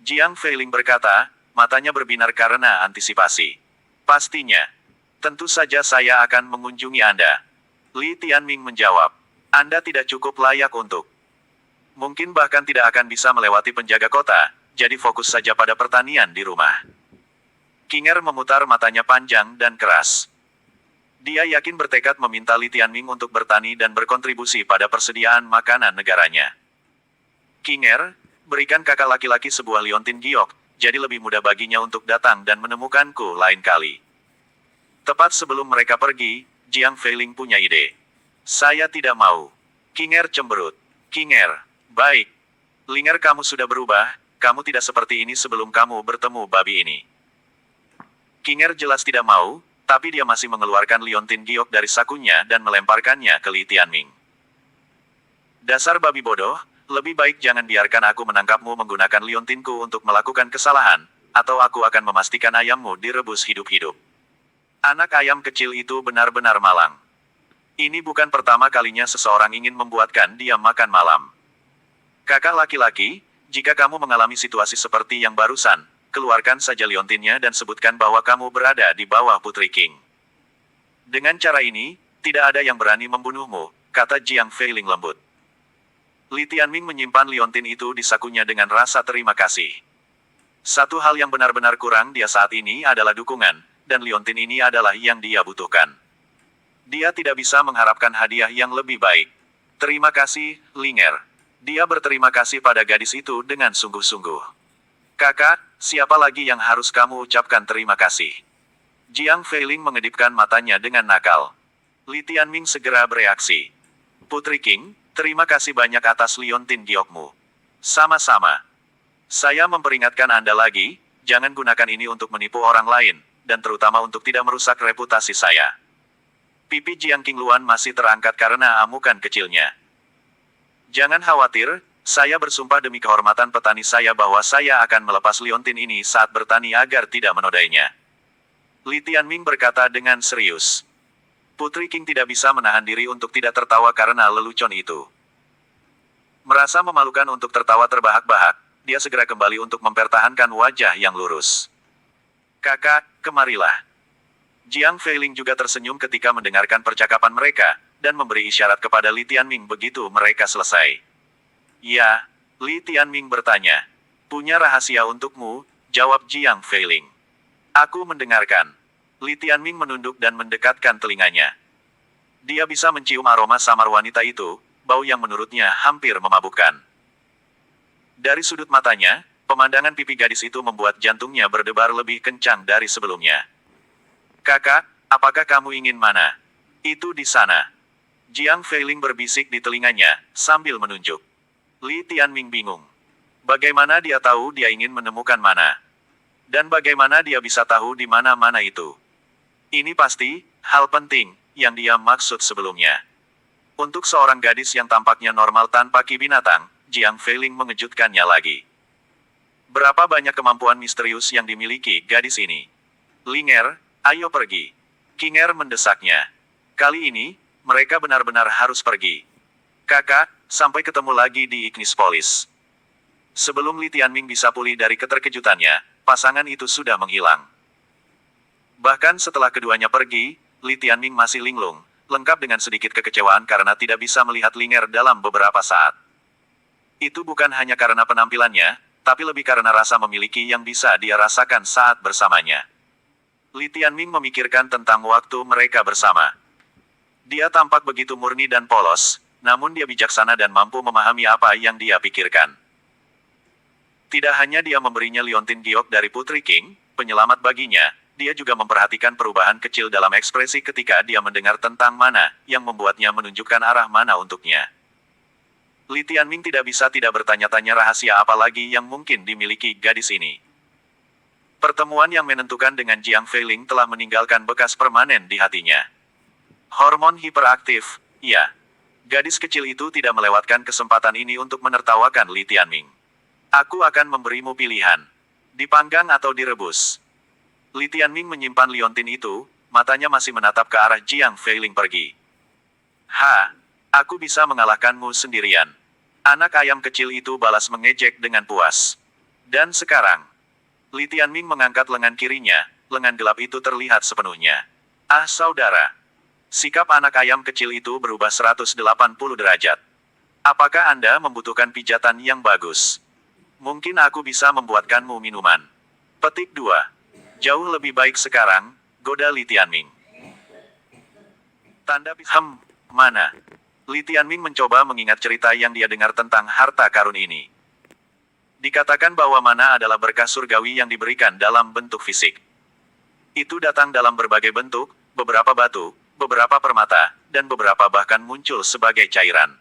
Jiang Feiling berkata, matanya berbinar karena antisipasi. Pastinya. Tentu saja saya akan mengunjungi Anda. Li Tianming menjawab. Anda tidak cukup layak untuk. Mungkin bahkan tidak akan bisa melewati penjaga kota, jadi fokus saja pada pertanian di rumah. King Er memutar matanya panjang dan keras. Dia yakin bertekad meminta Li Tianming untuk bertani dan berkontribusi pada persediaan makanan negaranya. King Er, berikan kakak laki-laki sebuah liontin giok, jadi lebih mudah baginya untuk datang dan menemukanku lain kali. Tepat sebelum mereka pergi, Jiang Feiling punya ide. Saya tidak mau. King Er cemberut. King Er, baik. Ling Er kamu sudah berubah, kamu tidak seperti ini sebelum kamu bertemu babi ini. King Er jelas tidak mau, tapi dia masih mengeluarkan liontin giok dari sakunya dan melemparkannya ke Li Tianming. Dasar babi bodoh, lebih baik jangan biarkan aku menangkapmu menggunakan liontinku untuk melakukan kesalahan, atau aku akan memastikan ayammu direbus hidup-hidup. Anak ayam kecil itu benar-benar malang. Ini bukan pertama kalinya seseorang ingin membuatkan dia makan malam. Kakak laki-laki, jika kamu mengalami situasi seperti yang barusan, keluarkan saja liontinnya dan sebutkan bahwa kamu berada di bawah Putri King. Dengan cara ini, tidak ada yang berani membunuhmu, kata Jiang Feiling lembut. Li Tianming menyimpan liontin itu di sakunya dengan rasa terima kasih. Satu hal yang benar-benar kurang dia saat ini adalah dukungan, dan liontin ini adalah yang dia butuhkan. Dia tidak bisa mengharapkan hadiah yang lebih baik. Terima kasih, Ling Er. Dia berterima kasih pada gadis itu dengan sungguh-sungguh. Kakak, siapa lagi yang harus kamu ucapkan terima kasih? Jiang Feiling mengedipkan matanya dengan nakal. Li Tianming segera bereaksi. Putri King, terima kasih banyak atas liontin giokmu. Sama-sama. Saya memperingatkan Anda lagi, jangan gunakan ini untuk menipu orang lain, dan terutama untuk tidak merusak reputasi saya. Pipi Jiang Qingluan masih terangkat karena amukan kecilnya. Jangan khawatir, saya bersumpah demi kehormatan petani saya bahwa saya akan melepas liontin ini saat bertani agar tidak menodainya. Li Tianming berkata dengan serius. Putri King tidak bisa menahan diri untuk tidak tertawa karena lelucon itu. Merasa memalukan untuk tertawa terbahak-bahak, dia segera kembali untuk mempertahankan wajah yang lurus. Kakak, kemarilah. Jiang Feiling juga tersenyum ketika mendengarkan percakapan mereka, dan memberi isyarat kepada Li Tianming begitu mereka selesai. Ya, Li Tianming bertanya. Punya rahasia untukmu, jawab Jiang Feiling. Aku mendengarkan. Li Tianming menunduk dan mendekatkan telinganya. Dia bisa mencium aroma samar wanita itu, bau yang menurutnya hampir memabukkan. Dari sudut matanya, pemandangan pipi gadis itu membuat jantungnya berdebar lebih kencang dari sebelumnya. Kakak, apakah kamu ingin mana? Itu di sana. Jiang Feiling berbisik di telinganya, sambil menunjuk. Li Tianming bingung. Bagaimana dia tahu dia ingin menemukan mana? Dan bagaimana dia bisa tahu di mana-mana itu? Ini pasti hal penting yang dia maksud sebelumnya. Untuk seorang gadis yang tampaknya normal tanpa ki binatang, Jiang Feiling mengejutkannya lagi. Berapa banyak kemampuan misterius yang dimiliki gadis ini? Ling Er, ayo pergi. King Er mendesaknya. Kali ini, mereka benar-benar harus pergi. Kakak, sampai ketemu lagi di Ignis Polis. Sebelum Li Tianming bisa pulih dari keterkejutannya, pasangan itu sudah menghilang. Bahkan setelah keduanya pergi, Li Tianming masih linglung, lengkap dengan sedikit kekecewaan karena tidak bisa melihat Ling Er dalam beberapa saat. Itu bukan hanya karena penampilannya, tapi lebih karena rasa memiliki yang bisa dia rasakan saat bersamanya. Li Tianming memikirkan tentang waktu mereka bersama. Dia tampak begitu murni dan polos, namun dia bijaksana dan mampu memahami apa yang dia pikirkan. Tidak hanya dia memberinya liontin giok dari Putri King, penyelamat baginya, dia juga memperhatikan perubahan kecil dalam ekspresi ketika dia mendengar tentang mana, yang membuatnya menunjukkan arah mana untuknya. Li Tianming tidak bisa tidak bertanya-tanya rahasia apa lagi yang mungkin dimiliki gadis ini. Pertemuan yang menentukan dengan Jiang Feiling telah meninggalkan bekas permanen di hatinya. Hormon hiperaktif, ya. Gadis kecil itu tidak melewatkan kesempatan ini untuk menertawakan Li Tianming. Aku akan memberimu pilihan. Dipanggang atau direbus. Li Tianming menyimpan liontin itu, matanya masih menatap ke arah Jiang Feiling pergi. Aku bisa mengalahkanmu sendirian. Anak ayam kecil itu balas mengejek dengan puas. Dan sekarang, Li Tianming mengangkat lengan kirinya, lengan gelap itu terlihat sepenuhnya. Ah saudara. Sikap anak ayam kecil itu berubah 180 derajat. Apakah Anda membutuhkan pijatan yang bagus? Mungkin aku bisa membuatkanmu minuman. Petik 2. Jauh lebih baik sekarang, goda Li Tianming. Tanda mana? Li Tianming mencoba mengingat cerita yang dia dengar tentang harta karun ini. Dikatakan bahwa mana adalah berkah surgawi yang diberikan dalam bentuk fisik. Itu datang dalam berbagai bentuk, beberapa batu, beberapa permata, dan beberapa bahkan muncul sebagai cairan.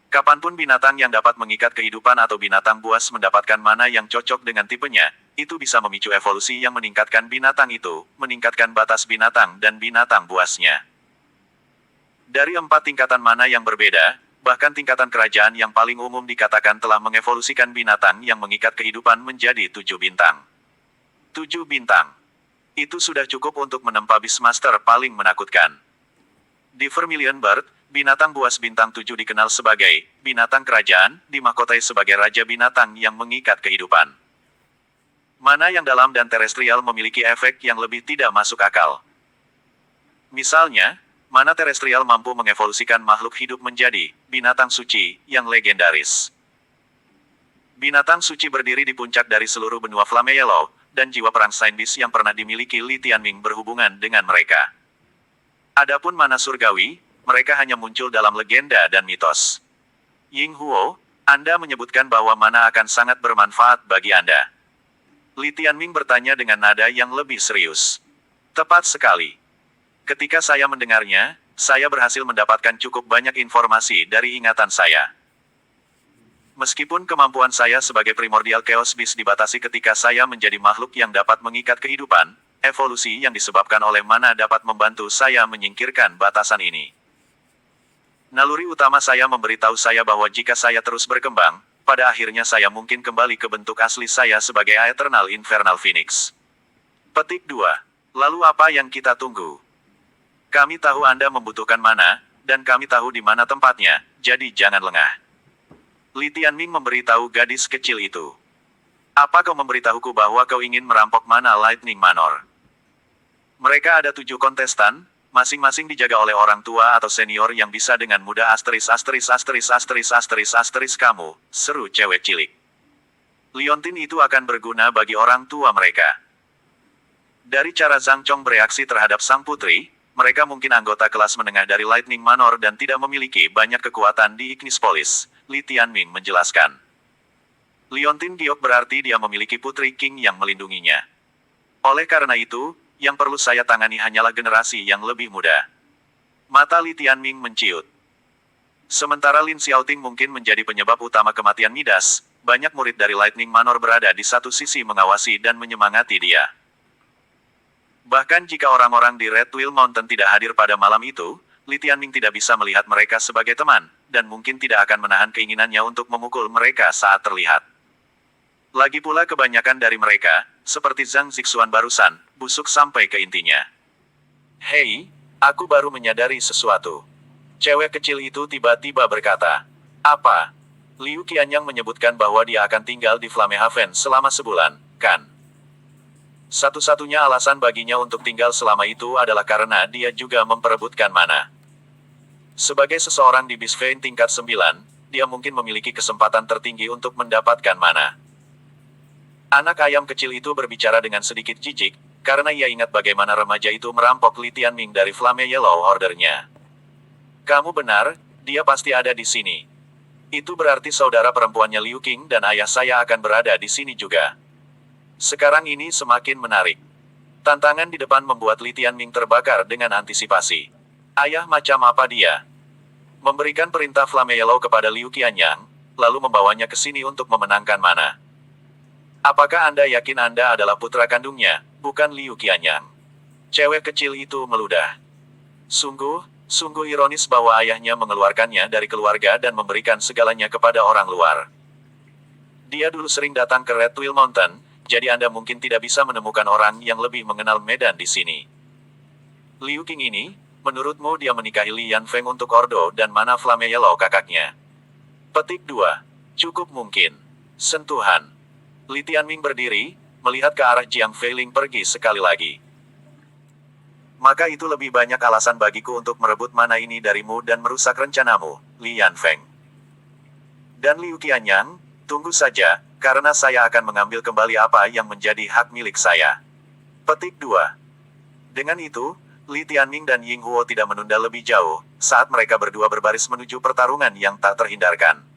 Kapanpun binatang yang dapat mengikat kehidupan atau binatang buas mendapatkan mana yang cocok dengan tipenya, itu bisa memicu evolusi yang meningkatkan binatang itu, meningkatkan batas binatang dan binatang buasnya. Dari 4 tingkatan mana yang berbeda, bahkan tingkatan kerajaan yang paling umum dikatakan telah mengevolusikan binatang yang mengikat kehidupan menjadi 7 bintang. 7 bintang. Itu sudah cukup untuk menempa Beastmaster paling menakutkan. Di Vermilion Bird, binatang buas bintang 7 dikenal sebagai binatang kerajaan, dimahkotai sebagai raja binatang yang mengikat kehidupan. Mana yang dalam dan terestrial memiliki efek yang lebih tidak masuk akal. Misalnya, mana terestrial mampu mengevolusikan makhluk hidup menjadi binatang suci yang legendaris. Binatang suci berdiri di puncak dari seluruh benua Flame Yellow, dan jiwa perang Sign Beast yang pernah dimiliki Li Tianming berhubungan dengan mereka. Adapun mana surgawi, mereka hanya muncul dalam legenda dan mitos. Ying Huo, Anda menyebutkan bahwa mana akan sangat bermanfaat bagi Anda. Li Tianming bertanya dengan nada yang lebih serius. Tepat sekali. Ketika saya mendengarnya, saya berhasil mendapatkan cukup banyak informasi dari ingatan saya. Meskipun kemampuan saya sebagai primordial Chaos Beast dibatasi ketika saya menjadi makhluk yang dapat mengikat kehidupan, evolusi yang disebabkan oleh mana dapat membantu saya menyingkirkan batasan ini. Naluri utama saya memberitahu saya bahwa jika saya terus berkembang, pada akhirnya saya mungkin kembali ke bentuk asli saya sebagai Eternal Infernal Phoenix. Petik 2. Lalu apa yang kita tunggu? Kami tahu Anda membutuhkan mana, dan kami tahu di mana tempatnya, jadi jangan lengah. Li Tianming memberitahu gadis kecil itu. Apa kau memberitahuku bahwa kau ingin merampok mana Lightning Manor? Mereka ada 7 kontestan, masing-masing dijaga oleh orang tua atau senior yang bisa dengan mudah kamu, seru cewek cilik. Liontin itu akan berguna bagi orang tua mereka. Dari cara Zhang Chong bereaksi terhadap sang putri, mereka mungkin anggota kelas menengah dari Lightning Manor dan tidak memiliki banyak kekuatan di Ignispolis, Li Tianming menjelaskan. Liontin giok berarti dia memiliki putri King yang melindunginya. Oleh karena itu, yang perlu saya tangani hanyalah generasi yang lebih muda. Mata Li Tianming menciut. Sementara Lin Xiaoting mungkin menjadi penyebab utama kematian Midas, banyak murid dari Lightning Manor berada di satu sisi mengawasi dan menyemangati dia. Bahkan jika orang-orang di Red Wheel Mountain tidak hadir pada malam itu, Li Tianming tidak bisa melihat mereka sebagai teman, dan mungkin tidak akan menahan keinginannya untuk memukul mereka saat terlihat. Lagi pula kebanyakan dari mereka, seperti Zhang Zixuan barusan, busuk sampai ke intinya. Hei, aku baru menyadari sesuatu. Cewek kecil itu tiba-tiba berkata. Apa? Liu Qianyang menyebutkan bahwa dia akan tinggal di Flamehaven selama sebulan, kan? Satu-satunya alasan baginya untuk tinggal selama itu adalah karena dia juga memperebutkan mana. Sebagai seseorang di Beastvein tingkat 9, dia mungkin memiliki kesempatan tertinggi untuk mendapatkan mana. Anak ayam kecil itu berbicara dengan sedikit jijik, karena ia ingat bagaimana remaja itu merampok Li Tianming dari Flame Yellow Order-nya. Kamu benar, dia pasti ada di sini. Itu berarti saudara perempuannya Liu Qing dan ayah saya akan berada di sini juga. Sekarang ini semakin menarik. Tantangan di depan membuat Li Tianming terbakar dengan antisipasi. Ayah macam apa dia? Memberikan perintah Flame Yellow kepada Liu Qianyang, lalu membawanya ke sini untuk memenangkan mana. Apakah Anda yakin Anda adalah putra kandungnya, bukan Liu Qianyang? Cewek kecil itu meludah. Sungguh ironis bahwa ayahnya mengeluarkannya dari keluarga dan memberikan segalanya kepada orang luar. Dia dulu sering datang ke Red Wheel Mountain, jadi Anda mungkin tidak bisa menemukan orang yang lebih mengenal medan di sini. Liu Qing ini, menurutmu dia menikahi Li Yanfeng untuk Ordo dan mana Flame Yellow kakaknya? Petik 2. Cukup mungkin. Sentuhan. Li Tianming berdiri, melihat ke arah Jiang Feiling pergi sekali lagi. Maka itu lebih banyak alasan bagiku untuk merebut mana ini darimu dan merusak rencanamu, Li Yanfeng. Dan Liu Qianyang, tunggu saja, karena saya akan mengambil kembali apa yang menjadi hak milik saya. Petik 2. Dengan itu, Li Tianming dan Ying Huo tidak menunda lebih jauh, saat mereka berdua berbaris menuju pertarungan yang tak terhindarkan.